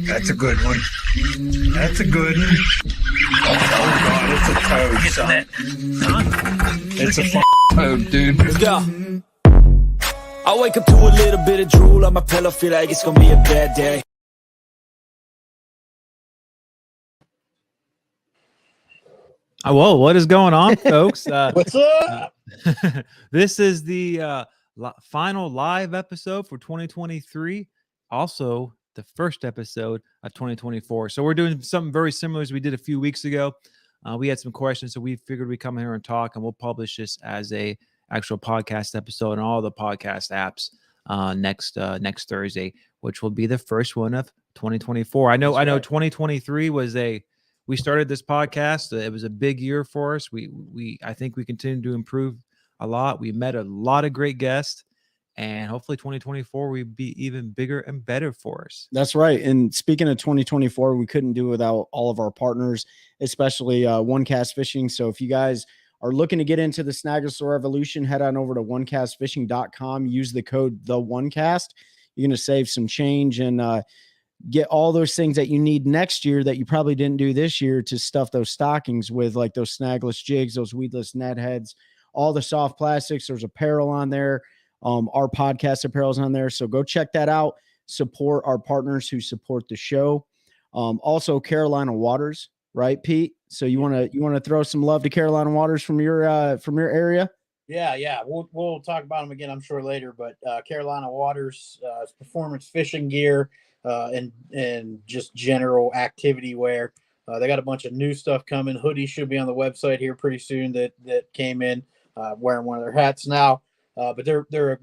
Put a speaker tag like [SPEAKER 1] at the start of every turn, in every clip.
[SPEAKER 1] That's a good one. That's a good one. Oh, God, it's a toad, son. It's a toad, dude.
[SPEAKER 2] Let's go. I wake up to a little bit of drool on my pillow, feel like it's gonna be a bad day.
[SPEAKER 3] Whoa, what is going on, folks?
[SPEAKER 4] What's up?
[SPEAKER 3] This is the final live episode for 2023. Also, the first episode of 2024. So we're doing something very similar as we did a few weeks ago. We had some questions, so we figured we'd come here and talk, and we'll publish this as a actual podcast episode on all the podcast apps next Thursday, which will be the first one of 2024. I know 2023 was we started this podcast. It was a big year for us. I think we continue to improve a lot. We met a lot of great guests, and hopefully 2024 will be even bigger and better for us.
[SPEAKER 4] That's right. And speaking of 2024, we couldn't do without all of our partners, especially One Cast Fishing. So if you guys are looking to get into the Snaggletooth Revolution, head on over to onecastfishing.com. Use the code TheOneCast. You're going to save some change and get all those things that you need next year that you probably didn't do this year to stuff those stockings with, like those snagless jigs, those weedless net heads, all the soft plastics. There's apparel on there. Our podcast apparel is on there. So go check that out. Support our partners who support the show. Also Carolina Waters, right, Pete? So you want to throw some love to Carolina Waters from your area?
[SPEAKER 5] Yeah. We'll talk about them again, I'm sure, later. But Carolina Waters, performance fishing gear, and just general activity wear. They got a bunch of new stuff coming. Hoodies should be on the website here pretty soon that came in. Wearing one of their hats now. But they're a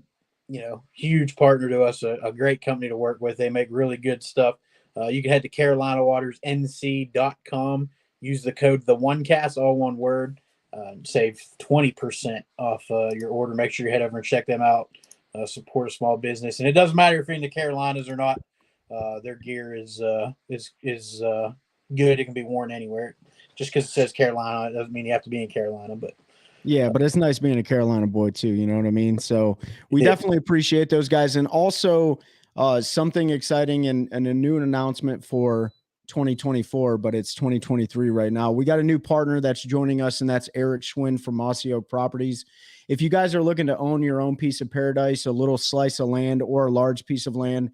[SPEAKER 5] huge partner to us, a great company to work with. They make really good stuff. You can head to CarolinaWatersNC.com. Use the code TheOneCast, all one word. Save 20% off your order. Make sure you head over and check them out. Support a small business, and it doesn't matter if you're in the Carolinas or not. Their gear is good. It can be worn anywhere. Just because it says Carolina, it doesn't mean you have to be in Carolina. But
[SPEAKER 4] yeah, but it's nice being a Carolina boy too. You know what I mean? So we definitely appreciate those guys. And also something exciting and a new announcement for 2024, but it's 2023 right now. We got a new partner that's joining us, and that's Eric Schwind from Mossy Oak Properties. If you guys are looking to own your own piece of paradise, a little slice of land or a large piece of land,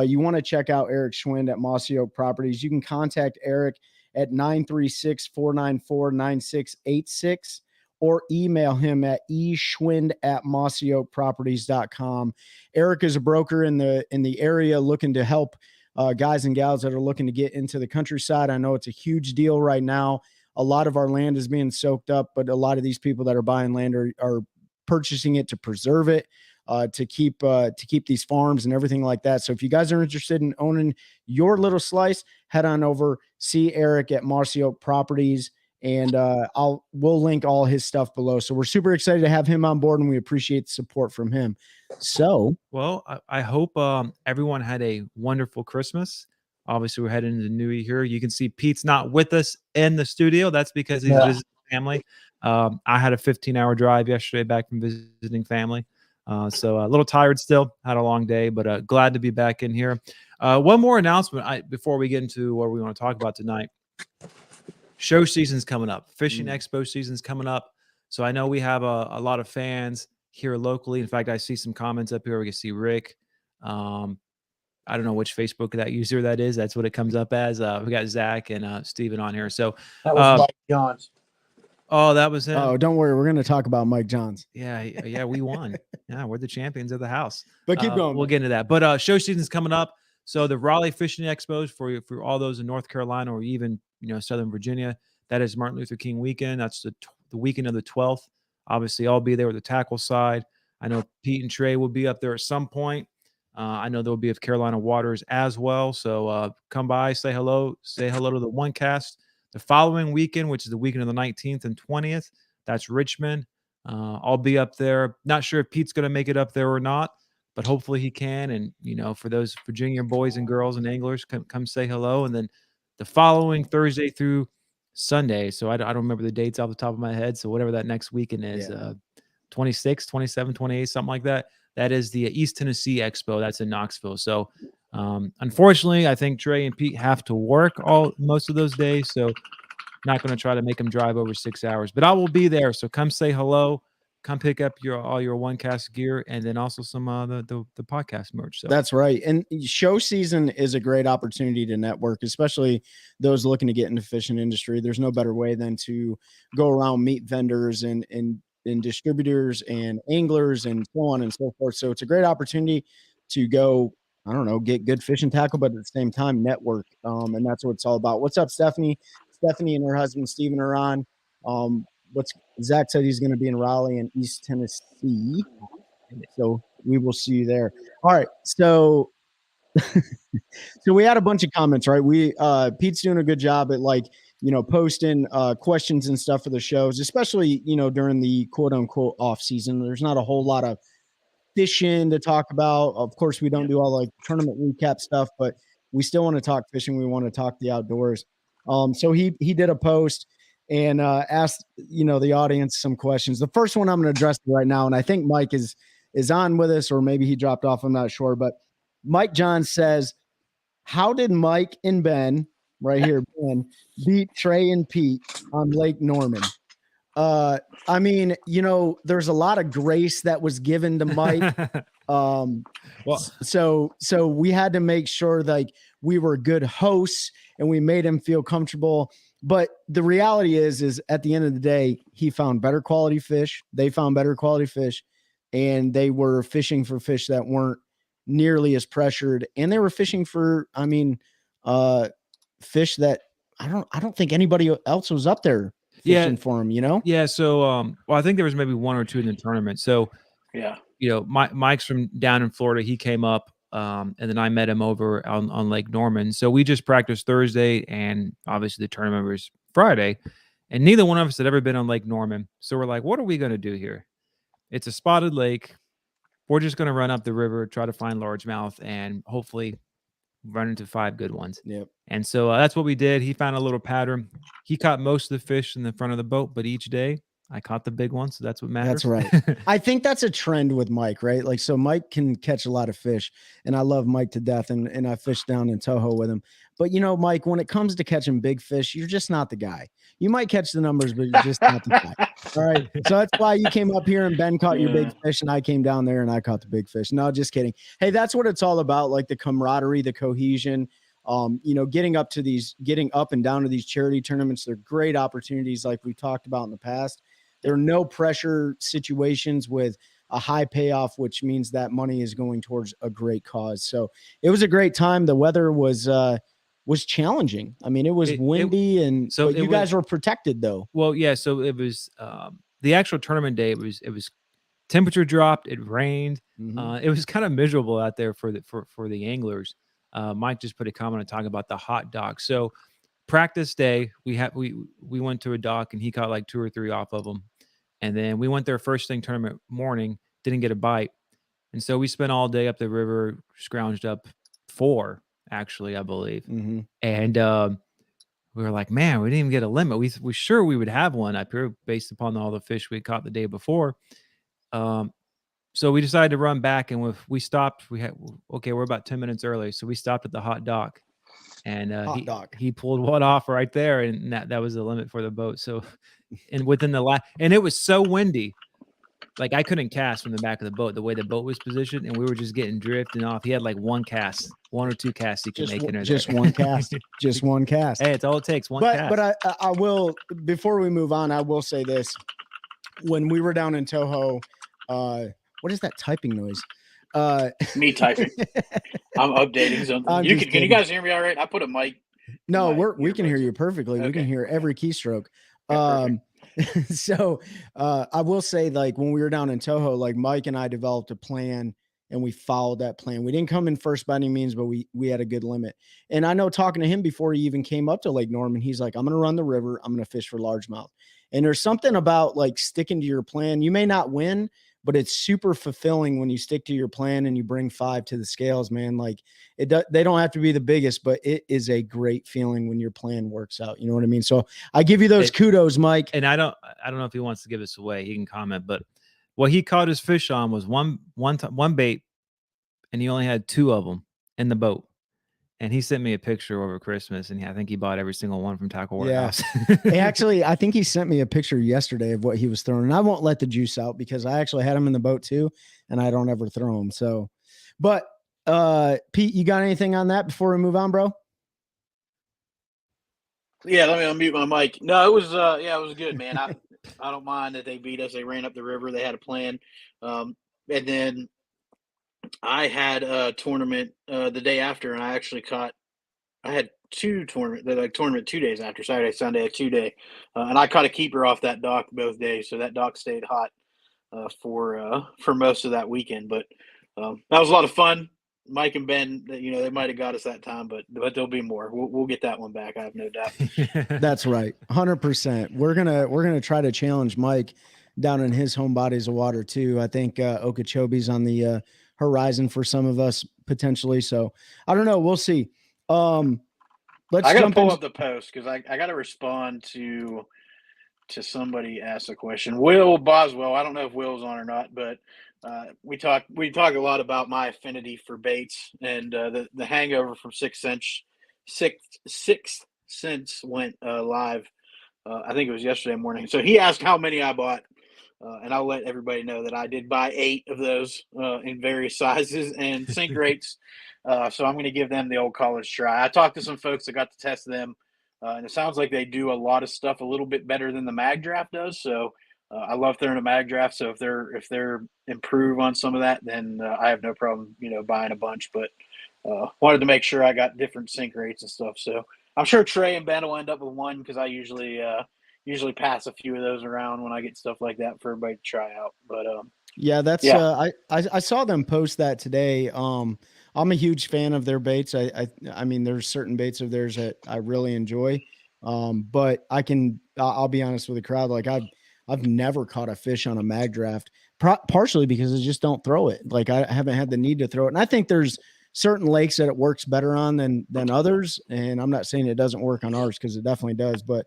[SPEAKER 4] you want to check out Eric Schwind at Mossy Oak Properties. You can contact Eric at 936-494-9686 or email him at eschwind@mossyoakproperties.com. Eric is a broker in the area looking to help guys and gals that are looking to get into the countryside. I know it's a huge deal right now. A lot of our land is being soaked up, but a lot of these people that are buying land are purchasing it to preserve it, to keep these farms and everything like that. So if you guys are interested in owning your little slice, head on over, see Eric at Mossy Oak Properties, and we'll link all his stuff below. So we're super excited to have him on board, and we appreciate the support from him. So,
[SPEAKER 3] well, I hope everyone had a wonderful Christmas. Obviously, we're heading into the new year. You can see Pete's not with us in the studio. That's because he's visiting family. I had a 15-hour drive yesterday back from visiting family. So a little tired still, had a long day, but glad to be back in here. One more announcement before we get into what we want to talk about tonight. Show season's coming up. Fishing Expo season's coming up. So I know we have a lot of fans here locally. In fact, I see some comments up here. We can see Rick. I don't know which Facebook that user that is. That's what it comes up as. We got Zach and Steven on here. So
[SPEAKER 5] that was Mike Johns.
[SPEAKER 3] Oh, that was him.
[SPEAKER 4] Oh, don't worry. We're going to talk about Mike Johns.
[SPEAKER 3] Yeah, we won. Yeah, we're the champions of the house.
[SPEAKER 4] But keep going.
[SPEAKER 3] We'll get into that. But show season's coming up. So the Raleigh Fishing Expos for all those in North Carolina or even Southern Virginia, that is Martin Luther King weekend. That's the weekend of the 12th. Obviously, I'll be there with the tackle side. I know Pete and Trey will be up there at some point. I know there'll be of Carolina Waters as well. So come by, say hello to the One Cast. The following weekend, which is the weekend of the 19th and 20th, that's Richmond. I'll be up there. Not sure if Pete's going to make it up there or not, but hopefully he can. And, for those Virginia boys and girls and anglers, come say hello. And then the following Thursday through Sunday, so I don't remember the dates off the top of my head. So whatever that next weekend is, 26, 27, 28, something like that. That is the East Tennessee Expo. That's in Knoxville. So Unfortunately, I think Trey and Pete have to work most of those days, so not going to try to make them drive over 6 hours. But I will be there, so come say hello. Come pick up all your one cast gear, and then also some the podcast merch. So
[SPEAKER 4] that's right. And show season is a great opportunity to network, especially those looking to get into fishing industry. There's no better way than to go around, meet vendors and distributors and anglers and so on and so forth. So it's a great opportunity to go, I don't know, get good fishing tackle, but at the same time network. And that's what it's all about. What's up, Stephanie? Stephanie and her husband Steven are on. Zach said he's going to be in Raleigh and East Tennessee. So we will see you there. All right. So we had a bunch of comments, right? Pete's doing a good job at posting questions and stuff for the shows, especially, during the quote unquote off season. There's not a whole lot of fishing to talk about. Of course, we don't do all tournament recap stuff, but we still want to talk fishing. We want to talk the outdoors. So he did a post and asked, the audience some questions. The first one I'm going to address right now, and I think Mike is on with us, or maybe he dropped off. I'm not sure, but Mike John says, how did Mike and Ben, right here, Ben, beat Trey and Pete on Lake Norman? I mean, there's a lot of grace that was given to Mike. So we had to make sure we were good hosts and we made him feel comfortable. But the reality is at the end of the day, he found better quality fish. They found better quality fish, and they were fishing for fish that weren't nearly as pressured. And they were fishing for, fish that I don't think anybody else was up there fishing for him,
[SPEAKER 3] Yeah. So, I think there was maybe one or two in the tournament. So,
[SPEAKER 5] yeah,
[SPEAKER 3] Mike's from down in Florida. He came up, and then I met him over on Lake Norman. So we just practiced Thursday, and obviously the tournament was Friday, and neither one of us had ever been on Lake Norman. So we're like, what are we going to do here? It's a spotted lake. We're just going to run up the river, try to find largemouth, and hopefully run into 5 good ones.
[SPEAKER 4] Yep.
[SPEAKER 3] And so that's what we did. He found a little pattern. He caught most of the fish in the front of the boat, but each day I caught the big one. So that's what matters.
[SPEAKER 4] That's right. I think that's a trend with Mike, right? So Mike can catch a lot of fish, and I love Mike to death. And I fished down in Toho with him. But Mike, when it comes to catching big fish, you're just not the guy. You might catch the numbers, but you're just not the guy. All right. So that's why you came up here and Ben caught your big fish, and I came down there and I caught the big fish. No, just kidding. Hey, that's what it's all about. The camaraderie, the cohesion, getting up and down to these charity tournaments. They're great opportunities like we talked about in the past. There are no pressure situations with a high payoff, which means that money is going towards a great cause. So it was a great time. The weather was challenging. I mean, it was windy, but you guys were protected though.
[SPEAKER 3] Well, yeah. So it was the actual tournament day. It was temperature dropped. It rained.
[SPEAKER 4] Mm-hmm.
[SPEAKER 3] It was kind of miserable out there for the anglers. Mike just put a comment and talking about the hot dock. So practice day, we went to a dock and he caught 2 or 3 off of them. And then we went there first thing tournament morning, didn't get a bite. And so we spent all day up the river, scrounged up 4, actually, I believe.
[SPEAKER 4] Mm-hmm.
[SPEAKER 3] And we were like, man, we didn't even get a limit. We sure we would have one up here based upon all the fish we caught the day before. So we decided to run back, and we stopped. We're about 10 minutes early. So we stopped at the hot dock. And he pulled one off right there, and that was the limit for the boat. So, and within and it was so windy, I couldn't cast from the back of the boat the way the boat was positioned, and we were just getting drifting off. He had 1 or 2 casts he could make in there.
[SPEAKER 4] Just one cast, just one cast.
[SPEAKER 3] Hey, it's all it takes. One cast.
[SPEAKER 4] But I will, before we move on, I will say this: when we were down in Toho, what is that typing noise?
[SPEAKER 5] Me typing. I'm updating something. Can you guys hear me all right? I put a mic.
[SPEAKER 4] No, we can hear you perfectly. Okay. We can hear every keystroke. So I will say, when we were down in Toho, Mike and I developed a plan and we followed that plan. We didn't come in first by any means, but we had a good limit. And I know, talking to him before he even came up to Lake Norman, he's like, I'm going to run the river. I'm going to fish for largemouth. And there's something about sticking to your plan. You may not win, but it's super fulfilling when you stick to your plan and you bring 5 to the scales, man. They don't have to be the biggest, but it is a great feeling when your plan works out. You know what I mean? So I give you those kudos, Mike.
[SPEAKER 3] And I don't know if he wants to give this away. He can comment, but what he caught his fish on was one bait, and he only had 2 of them. in the boat. And he sent me a picture over Christmas, and I think he bought every single one from Tackle
[SPEAKER 4] Yeah.
[SPEAKER 3] Warehouse.
[SPEAKER 4] Hey, actually, I think he sent me a picture yesterday of what he was throwing. And I won't let the juice out because I actually had him in the boat too, and I don't ever throw him. So, but Pete, you got anything on that before we move on, bro?
[SPEAKER 5] Yeah, let me unmute my mic. No, it was it was good, man. I don't mind that they beat us. They ran up the river. They had a plan. And then I had a tournament the day after, and I actually I had tournament 2 days after, Saturday, Sunday, a 2-day. And I caught a keeper off that dock both days, so that dock stayed hot for most of that weekend. But that was a lot of fun. Mike and Ben, they might have got us that time, but there'll be more. We'll get that one back. I have no doubt.
[SPEAKER 4] That's right. 100%. We're going to try to challenge Mike down in his home bodies of water too. I think Okeechobee's on the horizon for some of us potentially. So I don't know. We'll see. Let's
[SPEAKER 5] I got to
[SPEAKER 4] jump
[SPEAKER 5] pull
[SPEAKER 4] in.
[SPEAKER 5] up the post because I got to respond to somebody asked a question. Will Boswell, I don't know if Will's on or not, but we talk a lot about my affinity for baits, and the hangover from Sixth Sense went live. I think it was yesterday morning. So he asked how many I bought, and I'll let everybody know that I did buy 8 of those in various sizes and sink rates. So I'm going to give them the old college try. I talked to some folks that got to test them. And it sounds like they do a lot of stuff a little bit better than the mag draft does. So I love throwing a mag draft. So if they're improve on some of that, then I have no problem, buying a bunch. But wanted to make sure I got different sink rates and stuff. So I'm sure Trey and Ben will end up with one because I usually pass a few of those around when I get stuff like that for everybody to try out. But
[SPEAKER 4] yeah, that's I saw them post that today. I'm a huge fan of their baits. I mean, there's certain baits of theirs that I really enjoy. But I'll be honest with the crowd. Like I've never caught a fish on a mag draft, partially because I just don't throw it. Like I haven't had the need to throw it. And I think there's certain lakes that it works better on than others. And I'm not saying it doesn't work on ours, because it definitely does, but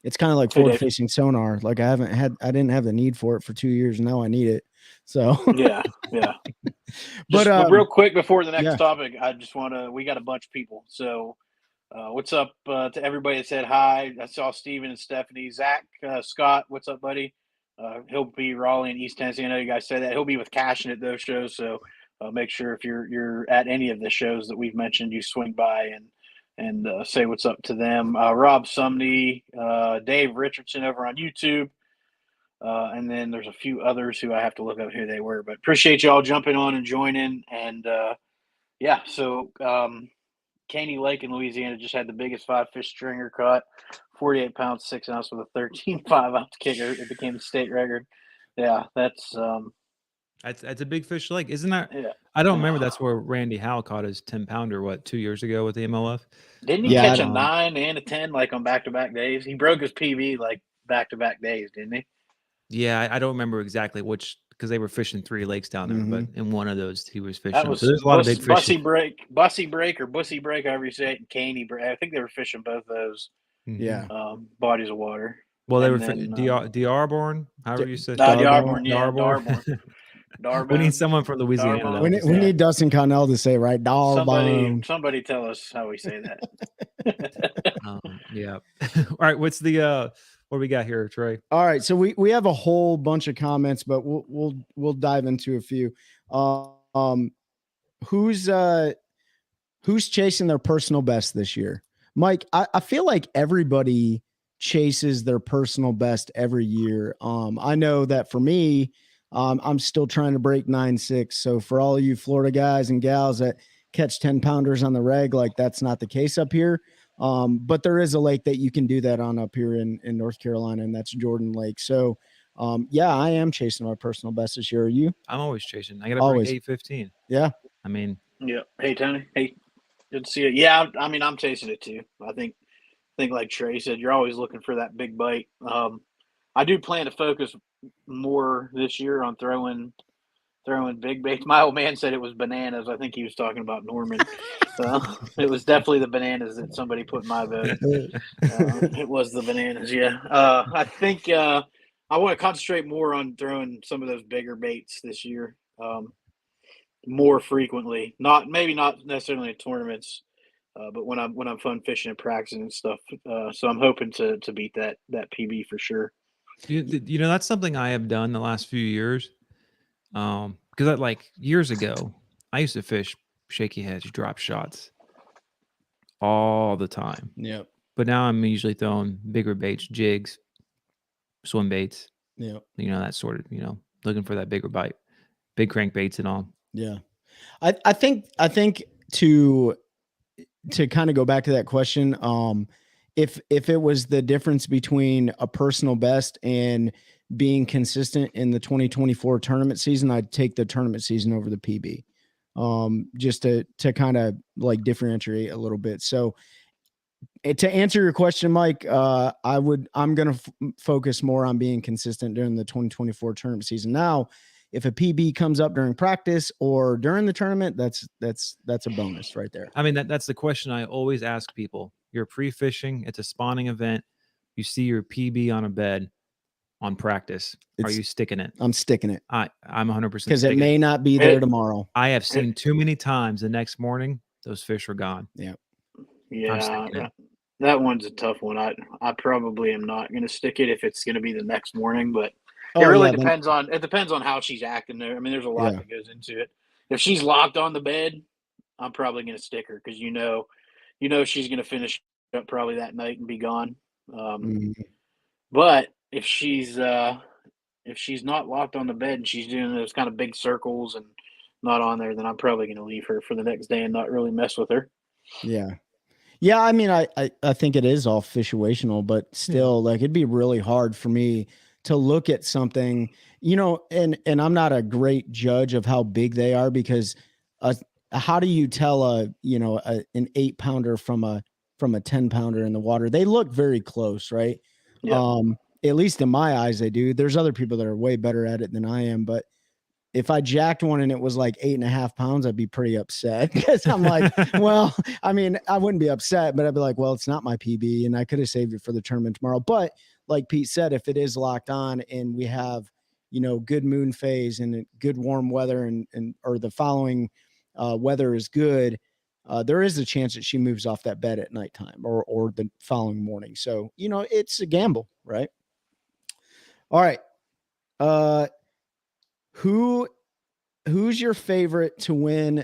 [SPEAKER 4] it's kind of like forward facing sonar. Like I didn't have the need for it for 2 years, and now I need it. So
[SPEAKER 5] yeah. But real quick before the next topic, I just we got a bunch of people. So what's up to everybody that said hi? I saw Steven and Stephanie. Zach, Scott, what's up, buddy? He'll be Raleigh and East Tennessee. I know you guys said that. He'll be with Cashin at those shows. So make sure if you're at any of the shows that we've mentioned, you swing by and say what's up to them. Rob Sumney, Dave Richardson over on YouTube. And then there's a few others who I have to look up who they were, but appreciate y'all jumping on and joining. And so Caney Lake in Louisiana just had the biggest 5-fish stringer caught, 48 pounds, 6 ounce with a 13 5-ounce kicker. It became the state record. Yeah, that's
[SPEAKER 3] a big fish lake, isn't that?
[SPEAKER 5] Yeah.
[SPEAKER 3] I don't remember. That's where Randy Howell caught his 10-pounder 2 years ago with the MLF.
[SPEAKER 5] Didn't he catch a 9 and a 10 like on back-to-back days? He broke his PB like back-to-back days, didn't he?
[SPEAKER 3] Yeah, I don't remember exactly which, because they were fishing 3 lakes down there, but in one of those he was fishing.
[SPEAKER 5] That was
[SPEAKER 3] so there's a lot of big fish.
[SPEAKER 5] Bussy Break, however you say it, and Caney Break. I think they were fishing both those bodies of water.
[SPEAKER 3] Well, they were D'Arborn, however you say.
[SPEAKER 5] D'Arborn.
[SPEAKER 3] We need someone from Louisiana.
[SPEAKER 4] We need Dustin Connell to say, right?
[SPEAKER 5] Somebody tell us how we say that.
[SPEAKER 3] Yeah. All right. What's the what do we got here, Trey?
[SPEAKER 4] All right. So we have a whole bunch of comments, but we'll dive into a few. Who's chasing their personal best this year? Mike, I feel like everybody chases their personal best every year. I know that for me, I'm still trying to break 9.6. So for all of you Florida guys and gals that catch 10-pounders on the reg, like that's not the case up here. But there is a lake that you can do that on up here in North Carolina, and that's Jordan Lake. So I am chasing my personal best this year. Are you?
[SPEAKER 3] I'm always chasing. I gotta break 8.15.
[SPEAKER 4] Yeah.
[SPEAKER 3] I mean,
[SPEAKER 5] yeah. Hey Tony. Hey, good to see you. Yeah, I mean I'm chasing it too. I think like Trey said, you're always looking for that big bite. I do plan to focus more this year on throwing big baits. My old man said it was bananas. I think he was talking about Norman. It was definitely the bananas that somebody put in my boat. It was the bananas. Yeah. I think I want to concentrate more on throwing some of those bigger baits this year. more frequently. Not necessarily in tournaments, but when I'm fun fishing and practicing and stuff. So I'm hoping to beat that PB for sure.
[SPEAKER 3] You know, that's something I have done the last few years. Because like years ago, I used to fish shaky heads, drop shots all the time.
[SPEAKER 4] Yep.
[SPEAKER 3] But now I'm usually throwing bigger baits, jigs, swim baits,
[SPEAKER 4] Yep.
[SPEAKER 3] you know, that sort of, you know, looking for that bigger bite, big crankbaits and all.
[SPEAKER 4] Yeah. I think to kind of go back to that question, if it was the difference between a personal best and being consistent in the 2024 tournament season, I'd take the tournament season over the PB. Just to kind of like differentiate a little bit. So to answer your question, Mike, I'm going to focus more on being consistent during the 2024 tournament season. Now, if a PB comes up during practice or during the tournament, that's a bonus right there.
[SPEAKER 3] I mean, that's the question I always ask people. You're pre-fishing, it's a spawning event. You see your PB on a bed on practice. Are you sticking it?
[SPEAKER 4] I'm sticking it.
[SPEAKER 3] I'm 100%
[SPEAKER 4] because it may not be there tomorrow.
[SPEAKER 3] I have seen too many times the next morning those fish are gone.
[SPEAKER 4] Yeah.
[SPEAKER 5] Yeah. That one's a tough one. I probably am not going to stick it if it's going to be the next morning, but it really depends on how she's acting there. I mean, there's a lot that goes into it. If she's locked on the bed, I'm probably going to stick her because you know she's going to finish up probably that night and be gone. But if she's not locked on the bed and she's doing those kind of big circles and not on there, then I'm probably going to leave her for the next day and not really mess with her.
[SPEAKER 4] Yeah. Yeah. I mean, I think it is all situational, but still, like, it'd be really hard for me to look at something, you know, and I'm not a great judge of how big they are because how do you tell an 8-pounder from a 10-pounder in the water? They look very close, right? Yeah. At least in my eyes, they do. There's other people that are way better at it than I am, but if I jacked one and it was like 8.5 pounds, I'd be pretty upset because I'm like, well, I mean, I wouldn't be upset, but I'd be like, well, it's not my PB and I could have saved it for the tournament tomorrow. But like Pete said, if it is locked on and we have, you know, good moon phase and good warm weather or the following weather is good, there is a chance that she moves off that bed at nighttime or the following morning. So, you know, it's a gamble, right? All right. Who's your favorite to win?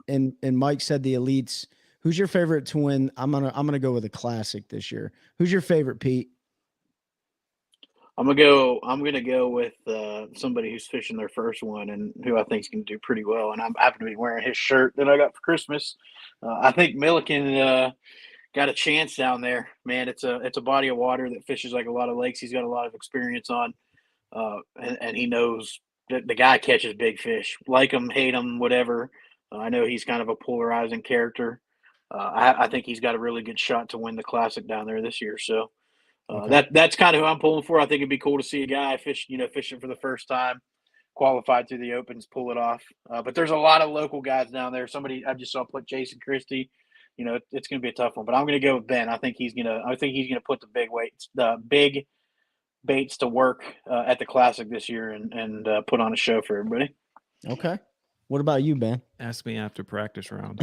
[SPEAKER 4] And Mike said the elites. Who's your favorite to win? I'm gonna go with a classic this year. Who's your favorite, Pete?
[SPEAKER 5] I'm gonna go with somebody who's fishing their first one and who I think is gonna do pretty well. And I'm happy to be wearing his shirt that I got for Christmas. I think Milliken got a chance down there. Man, it's a body of water that fishes like a lot of lakes. He's got a lot of experience on, and he knows that the guy catches big fish. Like him, hate him, whatever. I know he's kind of a polarizing character. I think he's got a really good shot to win the Classic down there this year. So that's kind of who I'm pulling for. I think it'd be cool to see a guy fishing for the first time, qualified through the Opens, pull it off. But there's a lot of local guys down there. Somebody I just saw put Jason Christie. You know, it's going to be a tough one. But I'm going to go with Ben. I think he's going to put the big baits to work at the Classic this year and put on a show for everybody.
[SPEAKER 4] Okay. What about you, Ben?
[SPEAKER 3] Ask me after practice round.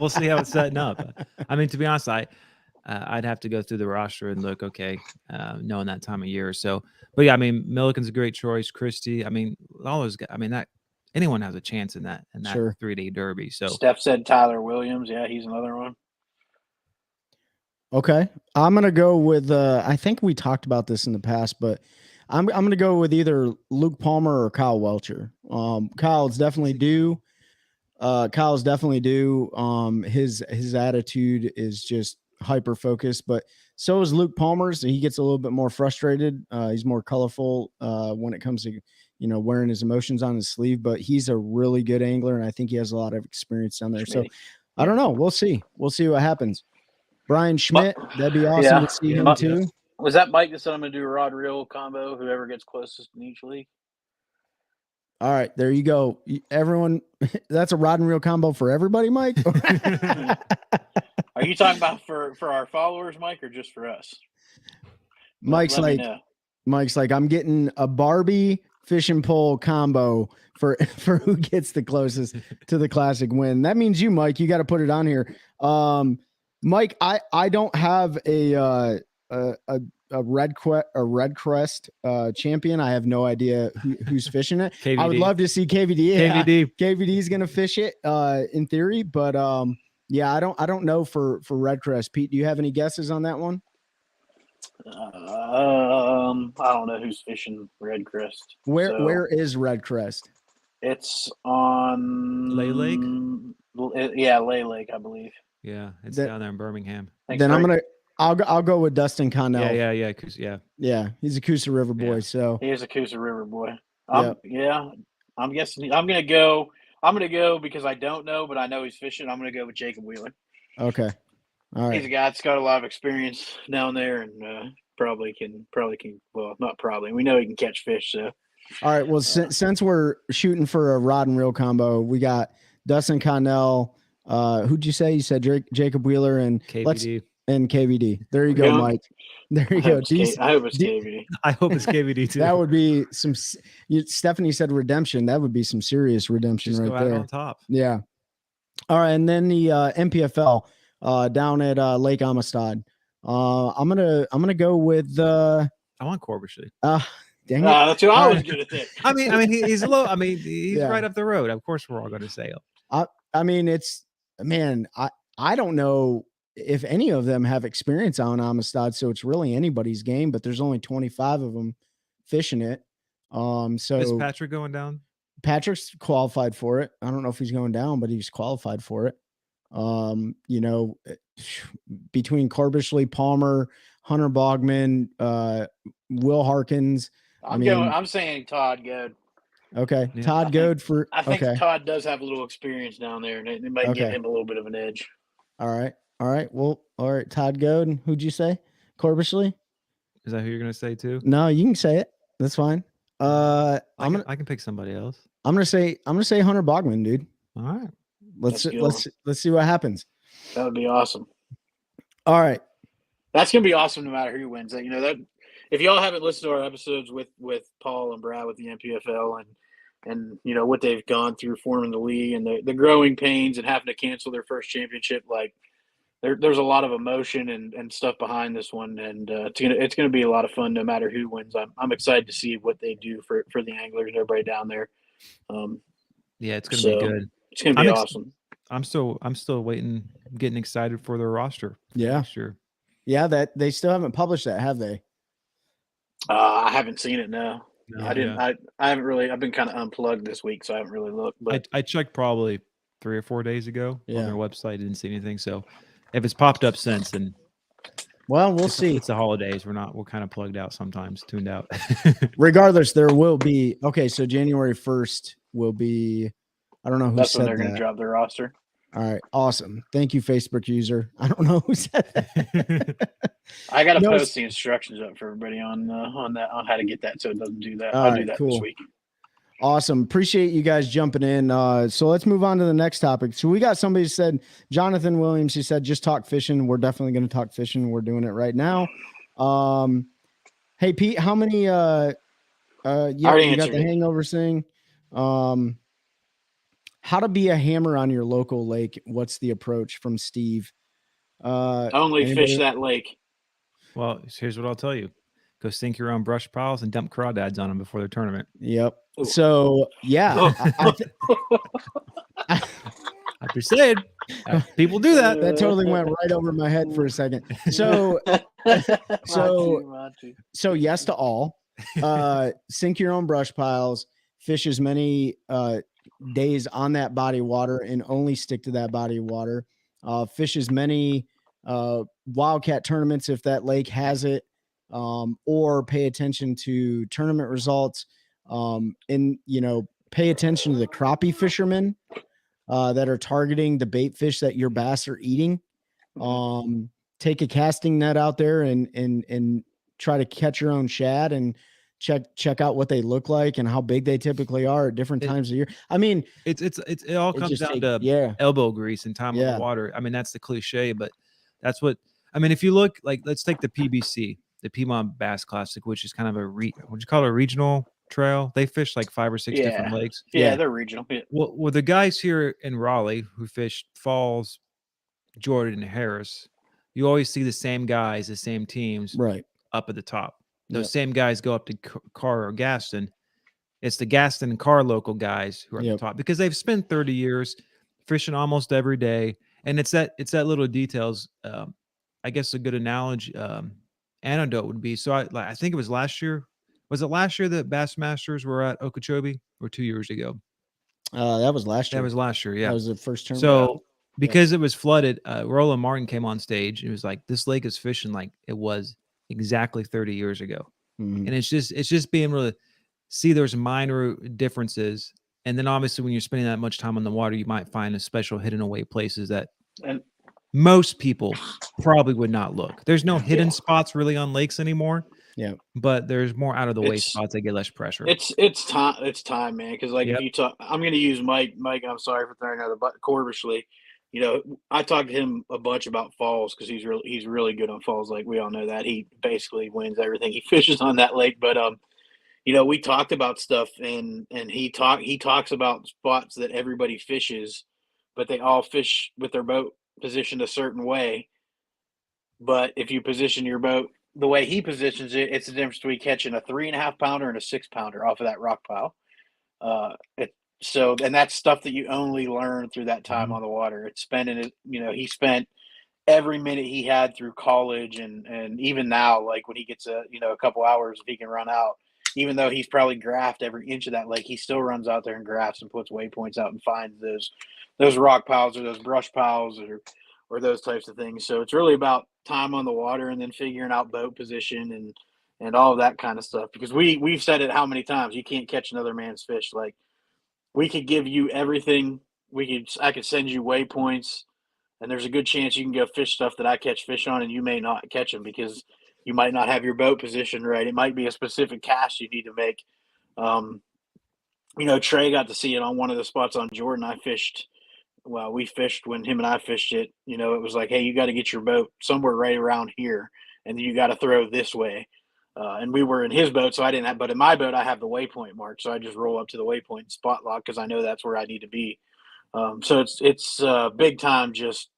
[SPEAKER 3] We'll see how it's setting up. I mean, to be honest, I'd have to go through the roster and look, okay, knowing that time of year. So, but yeah, I mean, Milliken's a great choice. Christie, I mean, all those guys, I mean, that anyone has a chance in that
[SPEAKER 4] sure.
[SPEAKER 3] 3-day derby. So
[SPEAKER 5] Steph said Tyler Williams. Yeah, he's another one.
[SPEAKER 4] Okay. I'm going to go with, I think we talked about this in the past, but I'm going to go with either Luke Palmer or Kyle Welcher. Kyle's definitely due. His attitude is just hyper focused, but so is Luke Palmer's. He gets a little bit more frustrated. He's more colorful when it comes to, you know, wearing his emotions on his sleeve, but he's a really good angler. And I think he has a lot of experience down there. So I don't know. We'll see what happens. Brian Schmidt, that'd be awesome to see him too.
[SPEAKER 5] Was that Mike that said I'm going to do a rod reel combo, whoever gets closest in each league?
[SPEAKER 4] All right, there you go. Everyone, that's a rod and reel combo for everybody, Mike?
[SPEAKER 5] Are you talking about for our followers, Mike, or just for us?
[SPEAKER 4] Mike's like, I'm getting a Barbie fishing pole combo for who gets the closest to the classic win. That means you, Mike. You got to put it on here. Mike, I don't have a red crest champion. I have no idea who's fishing it.
[SPEAKER 3] KVD.
[SPEAKER 4] I would love to see KVD. Yeah,
[SPEAKER 3] KVD.
[SPEAKER 4] KVD is gonna fish it in theory, but yeah, I don't know for red crest. Pete, do you have any guesses on that one?
[SPEAKER 5] I don't know who's fishing Red Crest.
[SPEAKER 4] Where is Red Crest?
[SPEAKER 5] It's on
[SPEAKER 3] Lay Lake?
[SPEAKER 5] Yeah, Lay Lake, I believe.
[SPEAKER 3] Yeah, it's
[SPEAKER 4] That-
[SPEAKER 3] down there in Birmingham.
[SPEAKER 5] Thanks,
[SPEAKER 4] Then
[SPEAKER 5] Greg.
[SPEAKER 4] I'll go with Dustin Connell.
[SPEAKER 3] Yeah.
[SPEAKER 4] Yeah, he's a Coosa River boy.
[SPEAKER 3] Yeah.
[SPEAKER 4] So
[SPEAKER 5] He is a Coosa River boy. Yeah, I'm guessing. I'm gonna go because I don't know, but I know he's fishing. I'm gonna go with Jacob Wheeler.
[SPEAKER 4] okay, all
[SPEAKER 5] He's
[SPEAKER 4] right.
[SPEAKER 5] a guy that's got a lot of experience down there, and probably can. Well, not probably. We know he can catch fish. So
[SPEAKER 4] All right. Well, since we're shooting for a rod and reel combo, we got Dustin Connell. Who'd you say? You said Jacob Wheeler and
[SPEAKER 3] KVD.
[SPEAKER 4] and KVD. There you go,
[SPEAKER 5] Yeah.
[SPEAKER 4] Mike. There you
[SPEAKER 5] I
[SPEAKER 4] go.
[SPEAKER 5] hope it's KVD.
[SPEAKER 3] I hope it's KVD too.
[SPEAKER 4] That would be some. Stephanie said redemption. That would be some serious redemption
[SPEAKER 3] just go
[SPEAKER 4] right
[SPEAKER 3] out
[SPEAKER 4] there.
[SPEAKER 3] on top.
[SPEAKER 4] Yeah. All right, and then the MPFL down at Lake Amistad. I'm gonna go with
[SPEAKER 3] I want Corbishley.
[SPEAKER 4] dang it.
[SPEAKER 5] That's who I was gonna think.
[SPEAKER 3] I mean, he's low. I mean, he's
[SPEAKER 4] Yeah.
[SPEAKER 3] right up the road. Of course, we're all going to say him.
[SPEAKER 4] I mean, it's man. I don't know if any of them have experience on Amistad, so it's really anybody's game. But there's only 25 of them fishing it.
[SPEAKER 3] Is
[SPEAKER 4] So
[SPEAKER 3] Patrick going down?
[SPEAKER 4] Patrick's qualified for it. I don't know if he's going down, but he's qualified for it. You know, between Corbishley, Palmer, Hunter Bogman, Will Harkins.
[SPEAKER 5] I'm saying Todd Good.
[SPEAKER 4] Okay,
[SPEAKER 3] Yeah.
[SPEAKER 4] Todd Goad for.
[SPEAKER 5] I think
[SPEAKER 4] Okay,
[SPEAKER 5] Todd does have a little experience down there, and it might give
[SPEAKER 4] Okay.
[SPEAKER 5] him a little bit of an edge.
[SPEAKER 4] all right. Well, all right. Todd Goad. Who'd you say? Corbishley?
[SPEAKER 3] Is that who you're going to say too?
[SPEAKER 4] No, you can say it. That's fine.
[SPEAKER 3] I
[SPEAKER 4] I'm
[SPEAKER 3] can pick somebody else.
[SPEAKER 4] gonna say Hunter Bogman, dude.
[SPEAKER 3] All right.
[SPEAKER 4] Let's
[SPEAKER 5] That's a good
[SPEAKER 4] let's see what happens.
[SPEAKER 5] That would be awesome.
[SPEAKER 4] All right.
[SPEAKER 5] That's gonna be awesome no matter who wins. You know that if y'all haven't listened to our episodes with Paul and Brad with the MPFL and you know what they've gone through forming the league and the growing pains and having to cancel their first championship, like there's a lot of emotion and stuff behind this one, and it's gonna be a lot of fun no matter who wins. I'm excited to see what they do for the anglers and everybody down there.
[SPEAKER 3] Yeah, it's going to be
[SPEAKER 5] So-
[SPEAKER 3] good.
[SPEAKER 5] It's gonna be
[SPEAKER 3] I'm
[SPEAKER 5] awesome.
[SPEAKER 3] I'm still waiting, getting excited for their roster.
[SPEAKER 4] Yeah.
[SPEAKER 3] Sure.
[SPEAKER 4] Yeah, that they still haven't published that, have they?
[SPEAKER 5] I haven't seen it. No,
[SPEAKER 3] No,
[SPEAKER 5] I didn't.
[SPEAKER 3] yeah.
[SPEAKER 5] I haven't really. I've been kind of unplugged this week, so I haven't really looked. But
[SPEAKER 3] I checked probably 3 or 4 days ago
[SPEAKER 4] Yeah.
[SPEAKER 3] on their website. Didn't see anything. So if it's popped up since, then
[SPEAKER 4] Well, we'll
[SPEAKER 3] it's,
[SPEAKER 4] see.
[SPEAKER 3] it's the holidays. We're kind of plugged out sometimes, tuned out.
[SPEAKER 4] Regardless, there will be so January 1st will be. I don't know who
[SPEAKER 5] that's
[SPEAKER 4] said
[SPEAKER 5] when they're going
[SPEAKER 4] that.
[SPEAKER 5] to drop their roster.
[SPEAKER 4] All right, awesome. Thank you, Facebook user. I don't know who said that.
[SPEAKER 5] I got to
[SPEAKER 4] No,
[SPEAKER 5] post the instructions up for everybody on how to get that, so it doesn't do that.
[SPEAKER 4] All
[SPEAKER 5] I'll
[SPEAKER 4] right,
[SPEAKER 5] do that
[SPEAKER 4] cool.
[SPEAKER 5] this week.
[SPEAKER 4] Awesome. Appreciate you guys jumping in. So let's move on to the next topic. So we got somebody who said, Jonathan Williams, he said, just talk fishing. We're definitely going to talk fishing. We're doing it right now. Hey, Pete, how many, yeah,
[SPEAKER 5] already
[SPEAKER 4] you got
[SPEAKER 5] answered
[SPEAKER 4] the
[SPEAKER 5] it.
[SPEAKER 4] hangover thing. How to be a hammer on your local lake. What's the approach from Steve?
[SPEAKER 5] Only fish
[SPEAKER 4] anybody-
[SPEAKER 5] that lake.
[SPEAKER 3] Well, here's what I'll tell you: go sink your own brush piles and dump crawdads on them before their tournament.
[SPEAKER 4] Yep.
[SPEAKER 5] Ooh.
[SPEAKER 4] So yeah,
[SPEAKER 3] I'm just saying, people do that.
[SPEAKER 4] that totally went right over my head for a second. So So yes to all. Sink your own brush piles, fish as many days on that body of water and only stick to that body of water. Fish as many wildcat tournaments if that lake has it, or pay attention to tournament results. And pay attention to the crappie fishermen that are targeting the bait fish that your bass are eating. Take a casting net out there and try to catch your own shad and check out what they look like and how big they typically are at different times of year. I mean,
[SPEAKER 3] It all
[SPEAKER 4] it
[SPEAKER 3] comes
[SPEAKER 4] just
[SPEAKER 3] down
[SPEAKER 4] take-
[SPEAKER 3] to
[SPEAKER 4] yeah,
[SPEAKER 3] elbow grease and time on
[SPEAKER 4] Yeah.
[SPEAKER 3] the water. I mean, that's the cliche, but that's what I mean. If you look, like, let's take the PBC, the Piedmont Bass Classic, which is kind of would you call it a regional Trail. They fish like 5 or 6 different lakes.
[SPEAKER 5] Yeah, they're regional. Yeah.
[SPEAKER 3] Well, the guys here in Raleigh who fish Falls, Jordan, and Harris, you always see the same guys, the same teams
[SPEAKER 4] Right.
[SPEAKER 3] up at the top. Those
[SPEAKER 4] Yep.
[SPEAKER 3] same guys go up to Carr or Gaston. It's the Gaston and Carr local guys who are at
[SPEAKER 4] Yep.
[SPEAKER 3] the top because they've spent 30 years fishing almost every day. And it's that little details. I guess a good analogy, anecdote would be, so I think it was last year. Was it last year that Bassmasters were at Okeechobee, or 2 years ago?
[SPEAKER 4] That was last year.
[SPEAKER 3] That was last year. Yeah.
[SPEAKER 4] That was the first term.
[SPEAKER 3] So because it was flooded, Roland Martin came on stage. It was like, this lake is fishing like it was exactly 30 years ago.
[SPEAKER 4] Mhm.
[SPEAKER 3] And it's just being able to see there's minor differences. And then obviously when you're spending that much time on the water, you might find a special hidden away places that
[SPEAKER 5] And
[SPEAKER 3] most people probably would not look. There's no hidden spots really on lakes anymore.
[SPEAKER 4] Yeah.
[SPEAKER 3] But there's more out of the way
[SPEAKER 5] It's-
[SPEAKER 3] spots that get less pressure.
[SPEAKER 5] it's time, man. Because like
[SPEAKER 3] Yep.
[SPEAKER 5] if you talk, I'm going to use Mike. And I'm sorry for throwing out the Corbishley. You know, I talked to him a bunch about Falls because he's really good on Falls. Like we all know that he basically wins everything he fishes on that lake. But you know, we talked about stuff, and he talks about spots that everybody fishes, but they all fish with their boat positioned a certain way. But if you position your boat the way he positions it, it's the difference between catching a 3.5 pounder and a 6 pounder off of that rock pile. And that's stuff that you only learn through that time on the water. It's spending it, you know, he spent every minute he had through college and even now, like when he gets a couple hours, if he can run out, even though he's probably graphed every inch of that lake, he still runs out there and graphs and puts waypoints out and finds those rock piles or those brush piles or those types of things. So it's really about time on the water and then figuring out boat position and all of that kind of stuff. Because we've said it how many times, you can't catch another man's fish. Like we could give you everything. I could send you waypoints, and there's a good chance you can go fish stuff that I catch fish on and you may not catch them because you might not have your boat positioned right. It might be a specific cast you need to make. Trey got to see it on one of the spots on Jordan. We fished when him and I fished it. You know, it was like, hey, you got to get your boat somewhere right around here, and then you got to throw this way. And we were in his boat, so I didn't have. But in my boat, I have the waypoint marked, so I just roll up to the waypoint and spot lock because I know that's where I need to be. So it's big time, just